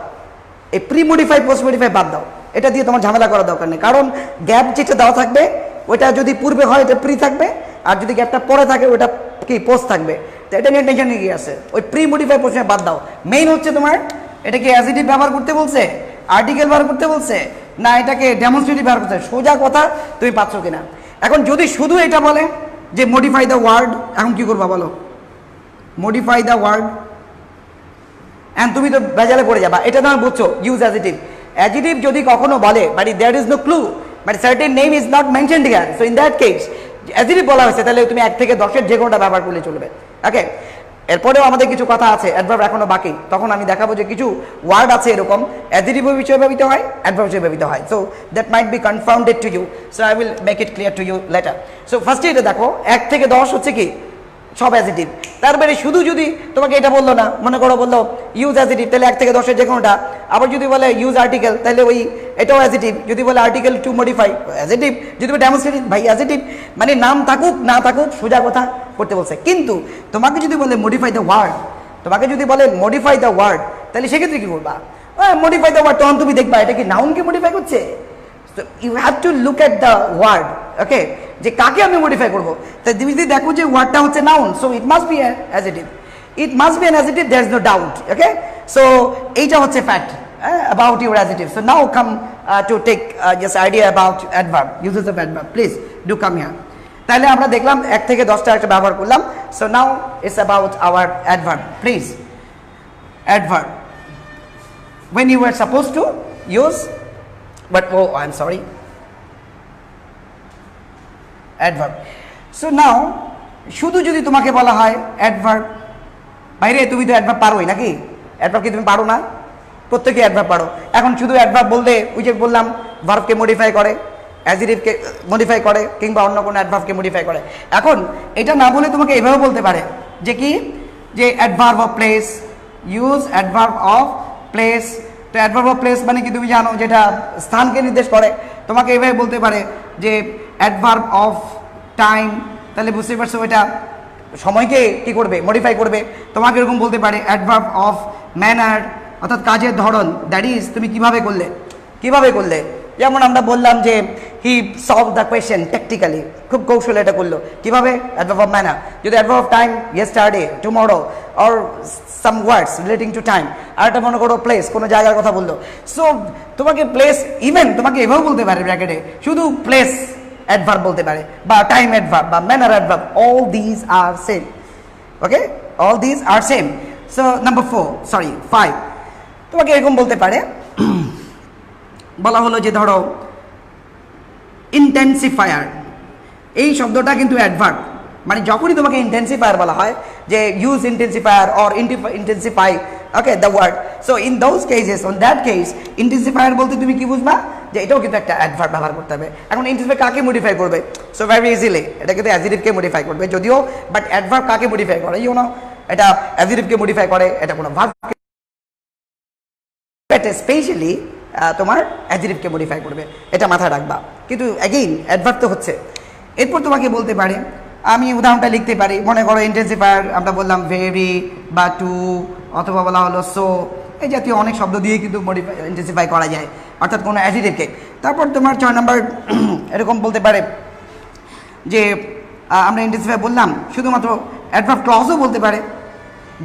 এই প্রি মডিফাই পোস্ট মডিফাই বাদ দাও, এটা দিয়ে তোমার ঝামেলা করার দরকার নেই। কারণ গ্যাপ যেটা দেওয়া থাকবে ওইটা যদি পূর্বে হয় এটা প্রি থাকবে, আর যদি গ্যাপটা পরে থাকে ওইটা কি পোস্ট থাকবে। তো এটা নিয়ে টেনশন নিয়ে আছে, ওই প্রি মডিফাই পোস্ট বাদ দাও। মেইন হচ্ছে তোমার এটা কি অ্যাজিটিভ ব্যবহার করতে বলছে, আর্টিকেল ব্যবহার করতে বলছে, না এটাকে ডেমনস্ট্রেটিভ ব্যবহার করতে, সোজা কথা তুমি পাচ্ছ কিনা। এখন যদি শুধু এটা বলে যে মডিফাই দ্য ওয়ার্ড, এখন কি করবা বলো? মডিফাই দ্য ওয়ার্ড, এন্ড তুমি তো বেজালে পড়ে যাবা। এটা তোমার বুঝছো ইউজ অ্যাজিটিভ। অ্যাজিটিভ যদি কখনো বলে but there is no clue, but certain name is not mentioned here, so in that case adjective বলা হয়েছে, তাহলে তুমি 1 থেকে 10 যে কোনোটা ব্যবহার করলে চলবে, ওকে? এরপরেও আমাদের কিছু কথা আছে, অ্যাডভার্ব এখনো বাকি, তখন আমি দেখাবো যে কিছু ওয়ার্ড আছে এরকম অ্যাজিটিভ হিসেবে ব্যবহৃত হয়, অ্যাডভার্ব হিসেবে ব্যবহৃত হয়। So that might be confounded to you, so I will make it clear to you later. So ফার্স্টে এটা দেখো 1 থেকে 10 হচ্ছে কি সব অ্যাজিটিভ। তারপরে শুধু যদি তোমাকে এটা বললো না, মনে করো বললো ইউজ অ্যাজিটিভ, তাহলে 1 থেকে 10 যে কোনোটা। আবার যদি বলে ইউজ আর্টিকেল, তাহলে ওই এটাও অ্যাজিটিভ। যদি বলে আর্টিকেল টু মডিফাই, অ্যাজিটিভ। যদি বলে ডেমনস্ট্রেটিভ, ভাই অ্যাজিটিভ। মানে নাম থাকুক না থাকুক সোজা কথা করতে বলছে। কিন্তু তোমাকে যদি বলে মডিফাই দ্য ওয়ার্ড, তোমাকে যদি বলে মডিফাই দ্য ওয়ার্ড, তাহলে সেক্ষেত্রে কি করবা? মডিফাই দ্য ওয়ার্ড, তখন তুমি দেখবা এটা কি নাউনকে মডিফাই করছে। So you have to look at the word, okay, যে কাকে আমি মডিফাই করবো। তাই তুমি যদি দেখো যে ওয়ার্ডটা হচ্ছে noun, so it must be adjective, it must be an adjective, there is no doubt, okay? So এইটা হচ্ছে fact about your adjective. So now come to take just idea about adverb, uses of adverb. Please do come here. তাহলে আমরা দেখলাম 1 থেকে 10টা একটা ব্যবহার করলাম। So now it's about our adverb. Please, adverb. When you were supposed to use, but oh, I'm sorry. Adverb. So now শুধু যদি তোমাকে বলা হয় adverb, বাইরে তুমি তো adverb পারোই নাকি? adverb কি তুমি পারো না? প্রত্যেকে অ্যাডভার্ব পারো। এখন শুধু অ্যাডভার্ব বললে ওই যে বললাম ভার্বকে মডিফাই করে, অ্যাজিটিভকে মডিফাই করে, কিংবা অন্য কোনো অ্যাডভার্বকে মডিফাই করে। এখন এটা না বলে তোমাকে এভাবে বলতে পারে যে কি, যে adverb of place, use adverb of place. তো অ্যাডভার্ব অফ প্লেস মানে কি তুমি জানো, যেটা স্থানকে নির্দেশ করে। তোমাকে এভাবে বলতে পারে যে অ্যাডভার্ব অফ টাইম, তাহলে বুঝতে পারছো এটা সময়কে কি করবে, মডিফাই করবে। তোমাকে এরকম বলতে পারে অ্যাডভার্ব অফ ম্যানার, অর্থাৎ কাজের ধরন, দ্যাট ইজ তুমি কিভাবে করলে, কিভাবে করলে। যেমন আমরা বললাম যে he solve the question tactically, খুব কৌশলে এটা করলো, কিভাবে, অ্যাডভার্ব অফ ম্যানার। যদি adverb of time, yesterday, tomorrow, or some words relating to time. আর একটা মনে করো প্লেস, কোনো জায়গার কথা বললো। সো তোমাকে প্লেস, ইভেন তোমাকে এভাবেও বলতে পারে ব্র্যাকেটে শুধু প্লেস অ্যাডভার্ব বলতে পারে, বা টাইম অ্যাডভার্ব, বা manner adverb, all these are same, okay, all these are same. So number 5 তোমাকে এরকম বলতে পারে, বলা হলো যে ধরো ইন্টেন্সিফায়ার, এই শব্দটা কিন্তু অ্যাডভার্ব। মানে যখনই তোমাকে ইন্টেন্সিফায়ার বলা হয়, যে use intensifier or intensify, okay, the word. So in those cases, on that case, intensifier বলতে তুমি কি বুঝবা, যে এটাও কিন্তু একটা অ্যাডভার্ব ব্যবহার করতে হবে। এখন ইন্টেন্সিফাই কাকে মডিফাই করবে? সো ভেরি ইজিলি এটা কিন্তু অ্যাজিটিভকে মডিফাই করবে, যদিও বাট অ্যাডভার্ব কাকে মডিফাই করে, ইউ নো, এটা অ্যাজিটিভকে মডিফাই করে, এটা কোনো ভার্বকে স্পেশালি তোমার অ্যাডজেক্টিভকে মডিফাই করবে, এটা মাথায় রাখবা। কিন্তু অ্যাগেইন অ্যাডভার্ব তো হচ্ছে। এরপর তোমাকে বলতে পারে, আমি উদাহরণটা লিখতে পারি, মনে করো ইন্টেন্সিফায়ার আমরা বললাম ভেরি বা টু, অথবা বলা হলো সো, এই জাতীয় অনেক শব্দ দিয়ে কিন্তু মডিফাই ইন্টেন্সিফাই করা যায়, অর্থাৎ কোনো অ্যাডজেক্টিভকে। তারপর তোমার 6 নম্বর এরকম বলতে পারে যে আমরা ইন্টেন্সিফাই বললাম, শুধুমাত্র অ্যাডভার্ব ক্লজও বলতে পারে,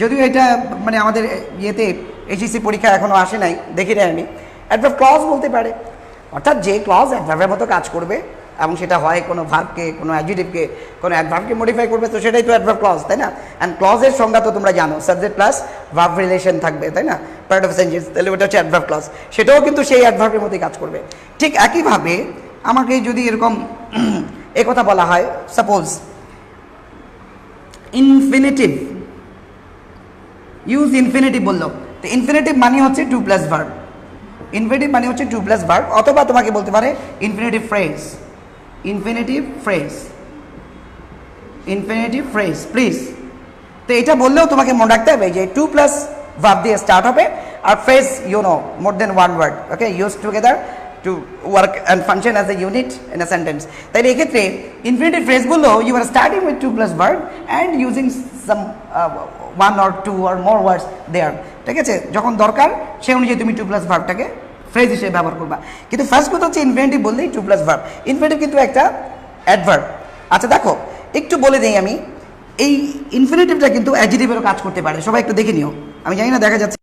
যদিও এটা মানে আমাদের ইয়েতে এইচএসসি পরীক্ষা এখনও আসে নাই, দেখি নাই আমি। অ্যাডভার্ব ক্লজ বলতে পারে, অর্থাৎ যে ক্লজ অ্যাডভার্বের মতো কাজ করবে এবং সেটা হয় কোনো ভার্বকে, কোনো অ্যাডজেক্টিভকে, কোনো অ্যাডভার্বকে মডিফাই করবে, তো সেটাই তো অ্যাডভার্ব ক্লজ, তাই না? অ্যান্ড ক্লজের সংজ্ঞা তো তোমরা জানো, সাবজেক্ট প্লাস ভার্ব রিলেশন থাকবে, তাই না? পার্ট অফ সেন্টেন্স, তাহলে ওটা হচ্ছে অ্যাডভার্ব ক্লজ, সেটাও কিন্তু সেই অ্যাডভার্বের মধ্যেই কাজ করবে। ঠিক একইভাবে আমাকে যদি এরকম কথা বলা হয়, সাপোজ ইনফিনিটিভ, ইউজ ইনফিনিটিভ বললো, তো ইনফিনিটিভ মানে হচ্ছে টু প্লাস ভার্ব, ইনফিনিটিভ মানে হচ্ছে টু প্লাস ভার্ব, অথবা তোমাকে বলতে পারে infinitive phrase, infinitive phrase, infinitive phrase please. তো এটা বললেও তোমাকে মনে রাখতে হবে যে টু প্লাস ভার্ব দিয়ে স্টার্ট হবে, আর phrase you know more than one word, okay, use together to work and function as a unit in a sentence. তাইলে এক্ষেত্রে ইনফিনিটিভ ফ্রেজ বললো you are starting with to plus verb and using some one or two or more words there, ঠিক আছে? যখন দরকার সে অনুযায়ী তুমি two plus ভার্বটাকে phrase হিসেবে ব্যবহার করবা। কিন্তু ফার্স্ট কথা হচ্ছে ইনফিনিটিভ বললেই টু প্লাস ভার্ব, ইনফিনিটিভ কিন্তু একটা অ্যাডভার্ব। আচ্ছা দেখো, একটু বলে দিই আমি, এই ইনফিনিটিভটা কিন্তু অ্যাডজেক্টিভেরও কাজ করতে পারে, সবাই একটু দেখে নিও, আমি জানি না দেখা যাচ্ছে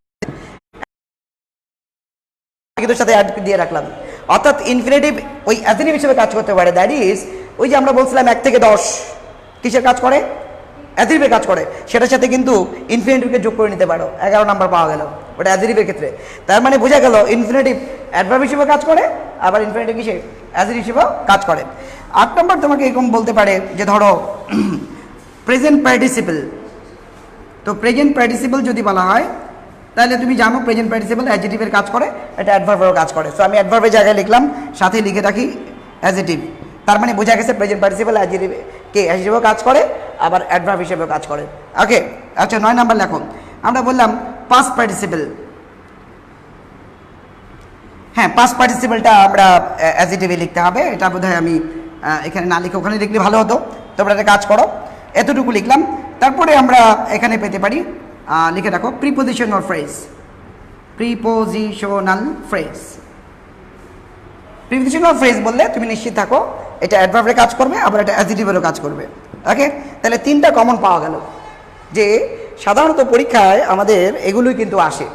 কিন্তু সাথে অ্যাড দিয়ে রাখলাম, অর্থাৎ ইনফিনিটিভ ওই অ্যাডজেক্টিভ হিসেবে কাজ করতে পারে। দ্যাট ইজ ওই যে আমরা বলছিলাম 1 থেকে 10 কিসের কাজ করে, অ্যাডজেক্টিভের কাজ করে, সেটার সাথে কিন্তু ইনফিনিটিভকে যোগ করে নিতে পারো, 11 নাম্বার পাওয়া গেল ওটা অ্যাডজেক্টিভের ক্ষেত্রে। তার মানে বোঝা গেল ইনফিনিটিভ অ্যাডভার্ব হিসেবে কাজ করে, আবার ইনফিনিটিভ কিসে, অ্যাডজেক্টিভ হিসেবেও কাজ করে। 8 নম্বর তোমাকে এরকম বলতে পারে যে ধরো প্রেজেন্ট পার্টিসিপল, তো প্রেজেন্ট পার্টিসিপল যদি বলা হয় তাহলে তুমি জানো প্রেজেন্ট পার্টিসিপল অ্যাডজেক্টিভের কাজ করে, এটা অ্যাডভার্বেরও কাজ করে। সো আমি অ্যাডভার্বের জায়গায় লিখলাম, সাথে লিখে রাখি অ্যাডজেক্টিভ, তার মানে বোঝা গেছে প্রেজেন্ট পার্টিসিপল অ্যাডজেক্টিভকে হিসেবেও কাজ করে, আবার অ্যাডভার্ব হিসেবেও কাজ করে, ওকে। আচ্ছা 9 নাম্বার লেখো, আমরা বললাম পাস্ট পার্টিসিপল, হ্যাঁ পাস্ট পার্টিসিপলটা আমরা অ্যাডজেক্টিভে লিখতে হবে, এটা বোধহয় আমি এখানে না লিখে ওখানে লিখলে ভালো হতো, তোমরা একটা কাজ করো, এতটুকু লিখলাম। তারপরে আমরা এখানে পেতে পারি, লিখে রাখো prepositional phrase, prepositional phrase, prepositional phrase বললে তুমি নিশ্চিত থাকো এটা অ্যাডভার্বের কাজ করবে, আবার এটা অ্যাডজেক্টিভেরও কাজ করবে, ওকে। তাহলে 3টা কমন পাওয়া গেল, যে সাধারণত পরীক্ষায় আমাদের এগুলোই কিন্তু আসে,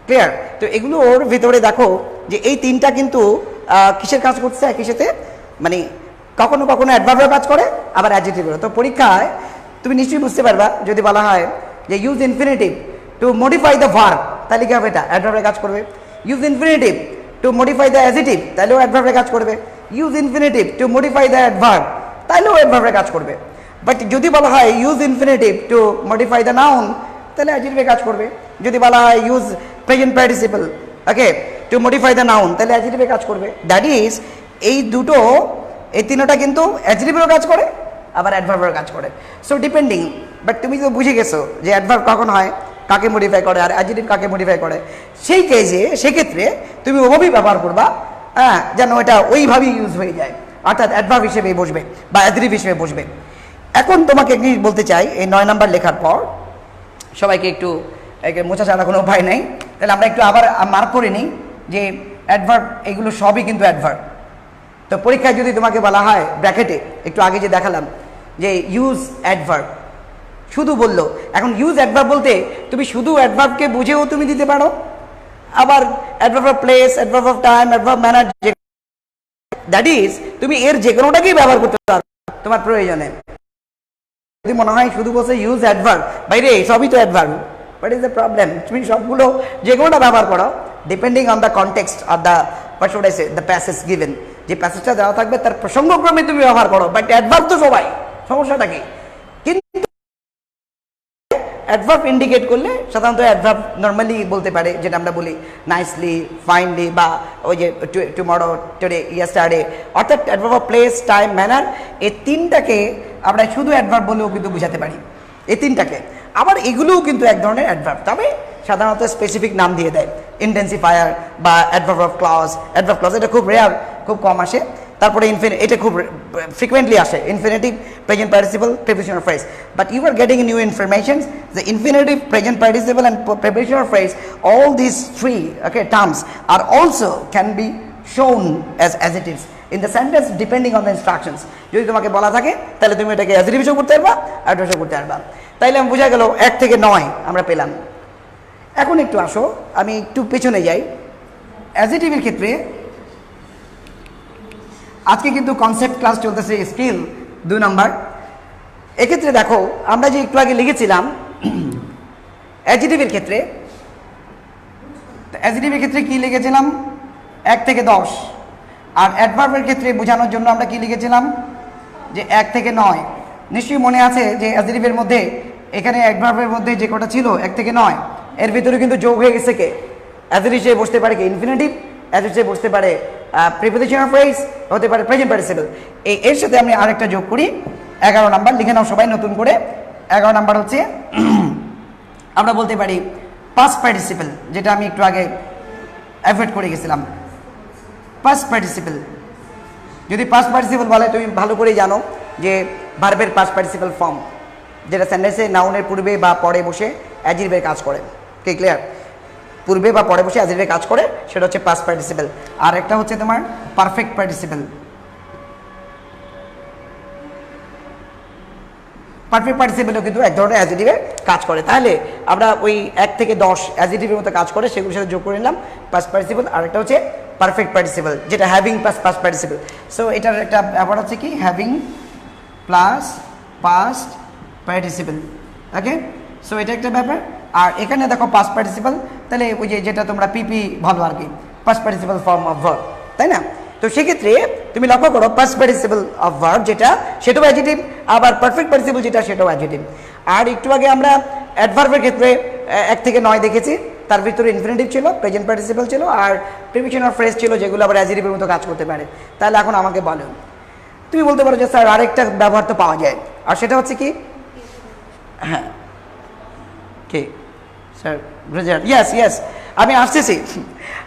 ক্লিয়ার? তো এগুলোর ভিতরে দেখো যে এই 3টা কিন্তু কিসের কাজ করছে একই সাথে, মানে কখনো কখনো অ্যাডভার্বের কাজ করে, আবার অ্যাডজেক্টিভেরও। তো পরীক্ষায় তুমি নিশ্চয়ই বুঝতে পারবা যদি বলা হয় যে use infinitive to modify the verb, তাহলে কি হবে, এটা অ্যাডভার্বের কাজ করবে। Use infinitive to modify the adjective, তাহলেও অ্যাডভার্বের কাজ করবে। Use infinitive to modify the adverb, তাহলেও অ্যাডভার্বের কাজ করবে। বাট যদি বলা হয় use infinitive to modify the noun, তাহলে অ্যাডজেক্টিভের কাজ করবে। যদি বলা হয় use present participle, okay, to modify the noun, তাহলে অ্যাডজেক্টিভের কাজ করবে। দ্যাট ইজ এই দুটো, এই 3টা কিন্তু অ্যাডজেক্টিভেরও কাজ করে, আবার অ্যাডভার্বেরও কাজ করে। সো ডিপেন্ডিং, বাট তুমি তো বুঝে গেছো যে অ্যাডভার্ব কখন হয়, কাকে মডিফাই করে, আর অ্যাডজেক্টিভ কাকে মডিফাই করে। সেই কেসে সেক্ষেত্রে তুমি ওভাবেই ব্যবহার করবা, হ্যাঁ, যেন এটা ওইভাবেই ইউজ হয়ে যায়, অর্থাৎ অ্যাডভার্ব হিসেবে বসবে বা অ্যাডজেক্টিভ হিসেবে বসবে। এখন তোমাকে একটি বলতে চাই, এই 9 নাম্বার লেখার পর সবাইকে একটু মোছা ছাড়া কোনো উপায় নেই, তাহলে আমরা একটু আবার মার্ক করে নিই যে অ্যাডভার্ব এগুলো সবই কিন্তু অ্যাডভার্ব। তো পরীক্ষায় যদি তোমাকে বলা হয় ব্র্যাকেটে, একটু আগে যে দেখালাম যে ইউজ অ্যাডভার্ব, শুধু বললো, এখন ইউজ অ্যাডভার্ব বলতে তুমি শুধু অ্যাডভার্বকে বুঝেও তুমি দিতে পারো, আবার adverb of place, adverb of time, adverb manner, that is তুমি এর যে কোনোটাকেই ব্যবহার করতে পারো তোমার প্রয়োজনে। যদি মনে হয় শুধু বলছে ইউজ অ্যাডভার্ব, বাইরে সবই তো adverb, what is the problem, তুমি সবগুলো যে কোনোটা ব্যবহার করো, depending on the context of the what should I say, the passage given, যে প্যাসেজটা দেওয়া থাকবে তার প্রসঙ্গক্রমে তুমি ব্যবহার করো, বাট অ্যাডভার্ব তো সবাই, সমস্যাটা কি? কিন্তু অ্যাডভার্ব ইন্ডিকেট করলে সাধারণত অ্যাডভার্ব নর্মালি বলতে পারে, যেটা আমরা বলি নাইসলি, ফাইনলি, বা ওই যে টুমরো, টুডে, ইয়েস্টারডে, অর্থাৎ adverb of place, time, manner, এই 3টাকে আমরা শুধু অ্যাডভার্ব বলেও কিন্তু বোঝাতে পারি, এই 3টাকে। আবার এগুলোও কিন্তু এক ধরনের অ্যাডভার্ব, তবে সাধারণত স্পেসিফিক নাম দিয়ে দেয়, ইন্টেন্সিফায়ার বা adverb of clause, adverb clause, এটা খুব রেয়ার, খুব কম আসে। তারপরে এটা খুব ফ্রিকুয়েন্টলি আসে, infinitive, present participle, prepositional phrase. But you are getting new information, the infinitive, present participle and prepositional phrase, all these 3 terms are also can be shown as adjectives in the sentence depending on the instructions. যদি তোমাকে বলা থাকে তাহলে তুমি এটাকে adjective হিসেবে করতে পারবা, অ্যাডভার্ব হিসেবে করতে পারবা। তাইলে আমি বোঝা গেল 1 থেকে 9 আমরা পেলাম। এখন একটু আসো, আমি একটু পেছনে যাই। অ্যাডজেক্টিভের ক্ষেত্রে আজকে কিন্তু কনসেপ্ট ক্লাস চলতেছে স্কিল 2 নম্বর। এক্ষেত্রে দেখো আমরা যে একটু আগে লিখেছিলাম অ্যাডজেক্টিভের ক্ষেত্রে, অ্যাডজেক্টিভের ক্ষেত্রে কি লিখেছিলাম 1 থেকে 10, আর অ্যাডভার্বের ক্ষেত্রে বোঝানোর জন্য আমরা কি লিখেছিলাম যে 1 থেকে 9। নিশ্চয়ই মনে আছে যে অ্যাডজেক্টিভের মধ্যে এখানে অ্যাডভার্বের মধ্যে যে কটা ছিল 1 থেকে 9, এর ভিতরে কিন্তু যোগ হয়ে গেছে কে, অ্যাডজেক্টিভ হিসেবে বসতে পারে কি ইনফিনিটিভ, অ্যাডজেক্টিভ হিসেবে বসতে পারে প্রিপোজিশন অফ ফ্রেজ, হতে পারে প্রেজেন্ট পার্টিসিপল। এর সাথে আমি আরেকটা যোগ করি 11 নাম্বার, লিখে নাও সবাই নতুন করে। 11 নাম্বার হচ্ছে আমরা বলতে পারি পাস্ট পার্টিসিপল, যেটা আমি একটু আগে অ্যাভয়েড করে গেছিলাম। পাস্ট পার্টিসিপল, যদি পাস্ট পার্টিসিপল বলে তুমি ভালো করেই জানো যে ভার্বের পাস্ট পার্টিসিপল ফর্ম, যেটা সেন্টেন্সে নাউনের পূর্বে বা পরে বসে অ্যাডজেক্টিভের কাজ করে। কি ক্লিয়ার? পূর্বে বা পরে বসে অ্যাডজেক্টিভের কাজ করে, সেটা হচ্ছে পাস্ট পার্টিসিপল। আর একটা হচ্ছে তোমার পারফেক্ট পার্টিসিপল। পারফেক্ট পার্টিসিপলও কিন্তু এক ধরনের অ্যাডজেক্টিভে কাজ করে। তাহলে আমরা ওই 1 থেকে 10 অ্যাডজেক্টিভের মতো কাজ করে সেগুলোর সাথে যোগ করে নিলাম পাস্ট পার্টিসিপল। আর একটা হচ্ছে পারফেক্ট পার্টিসিপল, যেটা having plus past participle. So এটার একটা ব্যাপার হচ্ছে কি হ্যাভিং প্লাস পাস্ট পার্টিসিপল। ওকে, সো এটা একটা ব্যাপার। আর এখানে দেখো পাস্ট পার্টিসিপল, তাহলে ওই যে যেটা তোমরা পিপি ভালো আর কি, past participle form of verb, তাই না? তো সেক্ষেত্রে তুমি লক্ষ্য করো পাস্ট পার্টিসিপল অফ ভার্ব যেটা, সেটাও অ্যাডজেক্টিভ, আবার পারফেক্ট পার্টিসিপল যেটা, সেটাও অ্যাডজেক্টিভ। আর একটু আগে আমরা অ্যাডভার্বের ক্ষেত্রে 1 থেকে 9 দেখেছি, তার ভিতরে ইনফিনিটিভ ছিল, প্রেজেন্ট পার্টিসিপল ছিল, আর প্রিপোজিশন অফ ফ্রেজ ছিল, যেগুলো আবার অ্যাডজেক্টিভের মতো কাজ করতে পারে। তাহলে এখন আমাকে বলো, তুমি বলতে পারো যে স্যার আরেকটা ব্যবহার তো পাওয়া যায়, আর সেটা হচ্ছে কি, হ্যাঁ কি স্যার ব্রেজার, ইয়েস ইয়েস, আমি আসতেছি।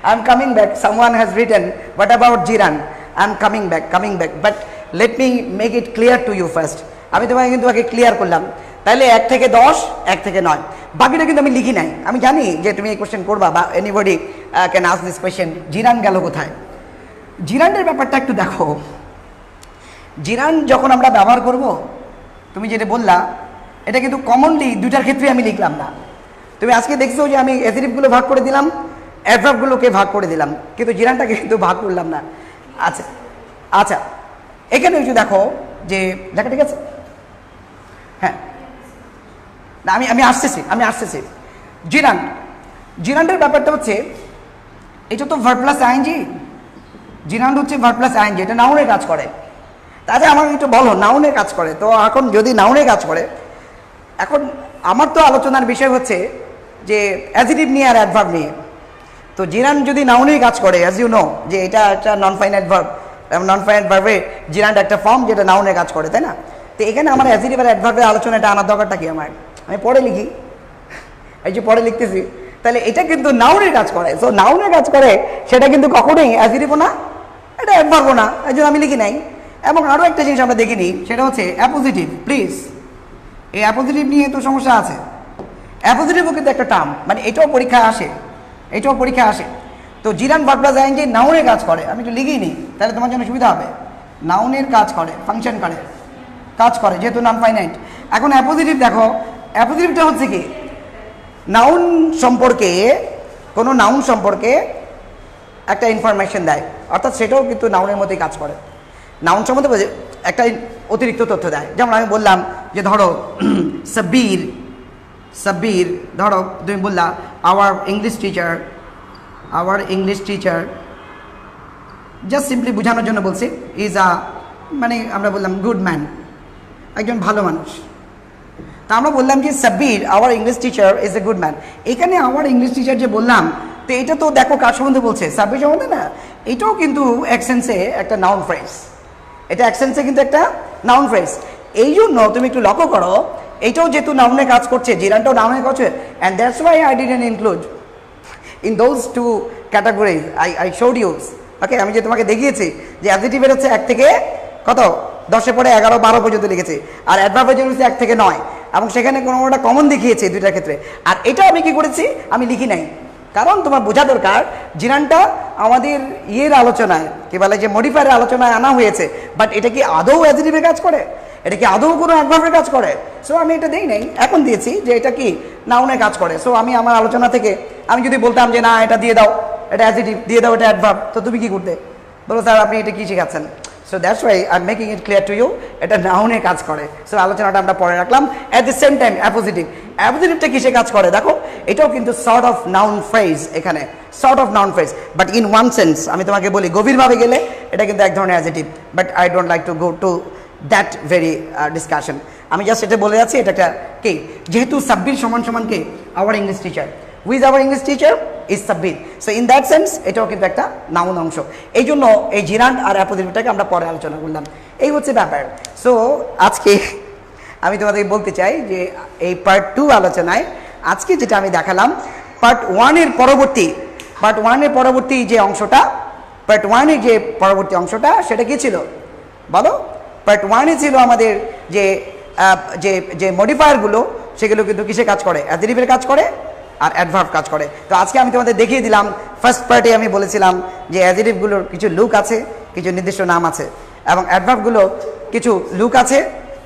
I am coming back, someone has written what about gerund, I am coming back, but let me make it clear to you first. আমি তোমাকে কিন্তু আগে ক্লিয়ার করলাম। তাহলে 1 থেকে 10, 1 থেকে 9, বাকিটা কিন্তু আমি লিখি নাই। আমি জানি যে তুমি এই কোয়েশ্চেন করবা, বা anybody can ask this question, gerund গেল কোথায়? জিরানের ব্যাপারটা একটু দেখো। জিরান যখন আমরা ব্যবহার করব, তুমি যেটা বললা, এটা কিন্তু কমনলি দুটার ক্ষেত্রে আমি লিখলাম না। তুমি আজকে দেখছো যে আমি অ্যাডজেক্টিভগুলো ভাগ করে দিলাম, অ্যাডভার্বগুলোকে ভাগ করে দিলাম, কিন্তু জিরানটাকে কিন্তু ভাগ করলাম না। আচ্ছা আচ্ছা, এখানে একটু দেখো যে দেখা ঠিক আছে, হ্যাঁ না আমি আসতেছি। জিরান্ডের ব্যাপারটা হচ্ছে, এটা তো ভার্ব প্লাস আইএনজি, জিরান্ড হচ্ছে ভার্ব প্লাস আইএনজি, এটা নাউনের কাজ করে। তাহলে আমার একটু বলো নাউনের কাজ করে, তো এখন যদি নাউনের কাজ করে, এখন আমার তো আলোচনার বিষয় হচ্ছে যে অ্যাডজেক্টিভ নিয়ে আর অ্যাডভার্ব নিয়ে। তো জিরান যদি নাউনের কাজ করে, অ্যাজ ইউ নো যে এটা একটা non finite verb, non finite ভার্বে জিরান্ড একটা ফর্ম যেটা নাউনের কাজ করে, তাই না? তো এখানে আমার অ্যাডজেক্টিভ আর অ্যাডভার্বের আলোচনাটা আনার দরকারটা কি আমার? আমি পরে লিখি, এই যে পরে লিখতেছি, তাহলে এটা কিন্তু নাউনের কাজ করে। সো নাউনের কাজ করে, সেটা কিন্তু কখনোই অ্যাডজেক্টিভও না, এটা অ্যাডভার্বও না, এই জন্য আমি লিখি নাই। এবং আরও একটা জিনিস আমরা দেখিনি, সেটা হচ্ছে অ্যাপোজিটিভ। প্লিজ, এই অ্যাপোজিটিভ নিয়ে তো সমস্যা আছে। অ্যাপোজিটিভও কিন্তু একটা টার্ম, মানে এটাও পরীক্ষায় আসে, তো জিরান ভার্ব প্লাস আইএনজি নাউনের কাজ করে, আমি একটু লিখেই নিই, তাহলে তোমার জন্য সুবিধা হবে। নাউনের কাজ করে, ফাংশন করে, কাজ করে, যেহেতু নন ফাইনাইট। এখন অ্যাপোজিটিভ দেখো, অ্যাপোজিটিভটা হচ্ছে কি, নাউন সম্পর্কে, কোনো নাউন সম্পর্কে একটা ইনফরমেশন দেয়, অর্থাৎ সেটাও কিন্তু নাউনের মধ্যেই কাজ করে। নাউন সম্বন্ধে একটা অতিরিক্ত তথ্য দেয়। যেমন আমি বললাম যে ধরো সাব্বির, ধরো তুমি বললা hour English teacher, just simply বোঝানোর জন্য বলছি, ইজ মানে আমরা বললাম গুড ম্যান, একজন ভালো মানুষ। তা আমরা বললাম যে Sabbir hour English teacher is a good man. এখানে আওয়ার ইংলিশ টিচার যে বললাম, তো এটা তো দেখো কার সম্বন্ধে বলছে, সাব্বির সম্বন্ধে না। এটাও কিন্তু অ্যাকসেন্সে একটা নাউন ফ্রেজ, এটা অ্যাকসেন্সে কিন্তু একটা নাউন ফ্রেজ। এই জন্য তুমি একটু লক্ষ্য করো, এইটাও যেহেতু নাউনে কাজ করছে, জিরানটাও নাউনে কাজ করছে, and that's why I didn't include in those two categories I showed you. Okay, আমি যে তোমাকে দেখিয়েছি যে অ্যাডজেক্টিভের হচ্ছে 1 থেকে কত 10-এ পরে 11, 12 পর্যন্ত লিখেছি, আর অ্যাডভার্বের জন্য হচ্ছে 1 থেকে 9, এবং সেখানে কোনো একটা কমন দেখিয়েছি দুইটার ক্ষেত্রে। আর এটাও আমি কি করেছি, আমি লিখি নাই, কারণ তোমার বোঝা দরকার জিরানটা আমাদের ইয়ের আলোচনায়, কি বলে যে মডিফায়ারের আলোচনায় আনা হয়েছে, বাট এটা কি আদৌ অ্যাডজেক্টিভে কাজ করে, এটা কি আদৌ কোনো অ্যাডভার্বে কাজ করে? সো আমি এটা দেই নাই, এখন দিয়েছি যে এটা কি নাউনে কাজ করে। সো আমি আমার আলোচনা থেকে আমি যদি বলতাম যে না এটা দিয়ে দাও, এটা অ্যাডজেক্টিভ দিয়ে দাও, এটা অ্যাডভার্ব, তো তুমি কি করতে বলো, স্যার আপনি এটা কি শেখাচ্ছেন? So that's why I am making it clear to you, এটা নাউনে কাজ করে। সো আলোচনাটা আমরা পরে রাখলাম। At the same time appositive, অ্যাপোজিটিভটা কিসে কাজ করে দেখো, এটাও কিন্তু সর্ট অফ নাউন ফ্রেজ, এখানে sort of noun phrase, but in one sense. আমি তোমাকে বলি গভীরভাবে গেলে এটা কিন্তু এক ধরনের adjective, but I don't like to go to that very discussion. আমি জাস্ট এটা বলে যাচ্ছি, এটা একটা কে, যেহেতু সাব্বির সমান সমান কে, our English teacher, with our English teacher is Sabbir. So in that sense এটাও কিন্তু একটা নাউন অংশ। এই জন্য এই জিরান্ড আর অ্যাপোজিটিভটাকে আমরা পরে আলোচনা করলাম। এই হচ্ছে ব্যাপার। সো আজকে আমি তোমাদেরকে বলতে চাই যে এই পার্ট 2 আলোচনায় আজকে যেটা আমি দেখালাম, পার্ট 1-এর পরবর্তী যে অংশটা, পার্ট 1-এর যে পরবর্তী অংশটা সেটা কি ছিল বলো? পার্ট 1-এ ছিল আমাদের যে যে মডিফায়ারগুলো, সেগুলো কিন্তু কিসে কাজ করে? অ্যাডজেক্টিভের কাজ করে আর অ্যাডভার্ব কাজ করে। তো আজকে আমি তোমাদের দেখিয়ে দিলাম, ফার্স্ট পার্টে আমি বলেছিলাম যে অ্যাডজেক্টিভগুলোর কিছু লুক আছে, কিছু নির্দিষ্ট নাম আছে, এবং অ্যাডভার্বগুলো কিছু লুক আছে,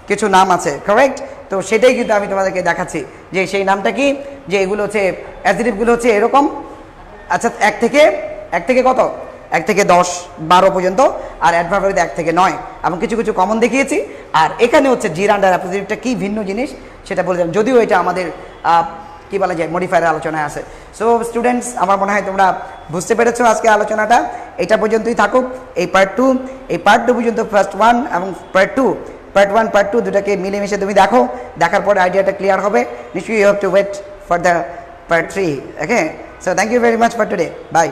কিছু নাম আছে, কারেক্ট? তো সেটাই কিন্তু আমি তোমাদেরকে দেখাচ্ছি যে সেই নামটা কি, যে এগুলো হচ্ছে অ্যাডজেক্টিভগুলো হচ্ছে এরকম, আচ্ছা 1 থেকে কত, 1 থেকে 10, 12 পর্যন্ত, আর অ্যাডভার্ব 1 থেকে 9, এবং কিছু কিছু কমন দেখিয়েছি। আর এখানে হচ্ছে জিরান্ড আর অ্যাপোজিটিভটা কি ভিন্ন জিনিস সেটা বললাম, যদিও এটা আমাদের কি বলা যায় মডিফায়ারের আলোচনায় আছে। সো স্টুডেন্টস, আমার মনে হয় তোমরা বুঝতে পেরেছো আজকে আলোচনাটা। এটা পর্যন্তই থাকুক এই পার্ট 2। এই পার্ট 2 পর্যন্ত ফার্স্ট 1 এবং পার্ট 2, পার্ট 1 পার্ট 2 দুটাকে মিলেমিশে তুমি দেখো, দেখার পরে আইডিয়াটা ক্লিয়ার হবে। নিশ্চয়ই you have to wait for the part 3। Okay, so thank you very much for today, by.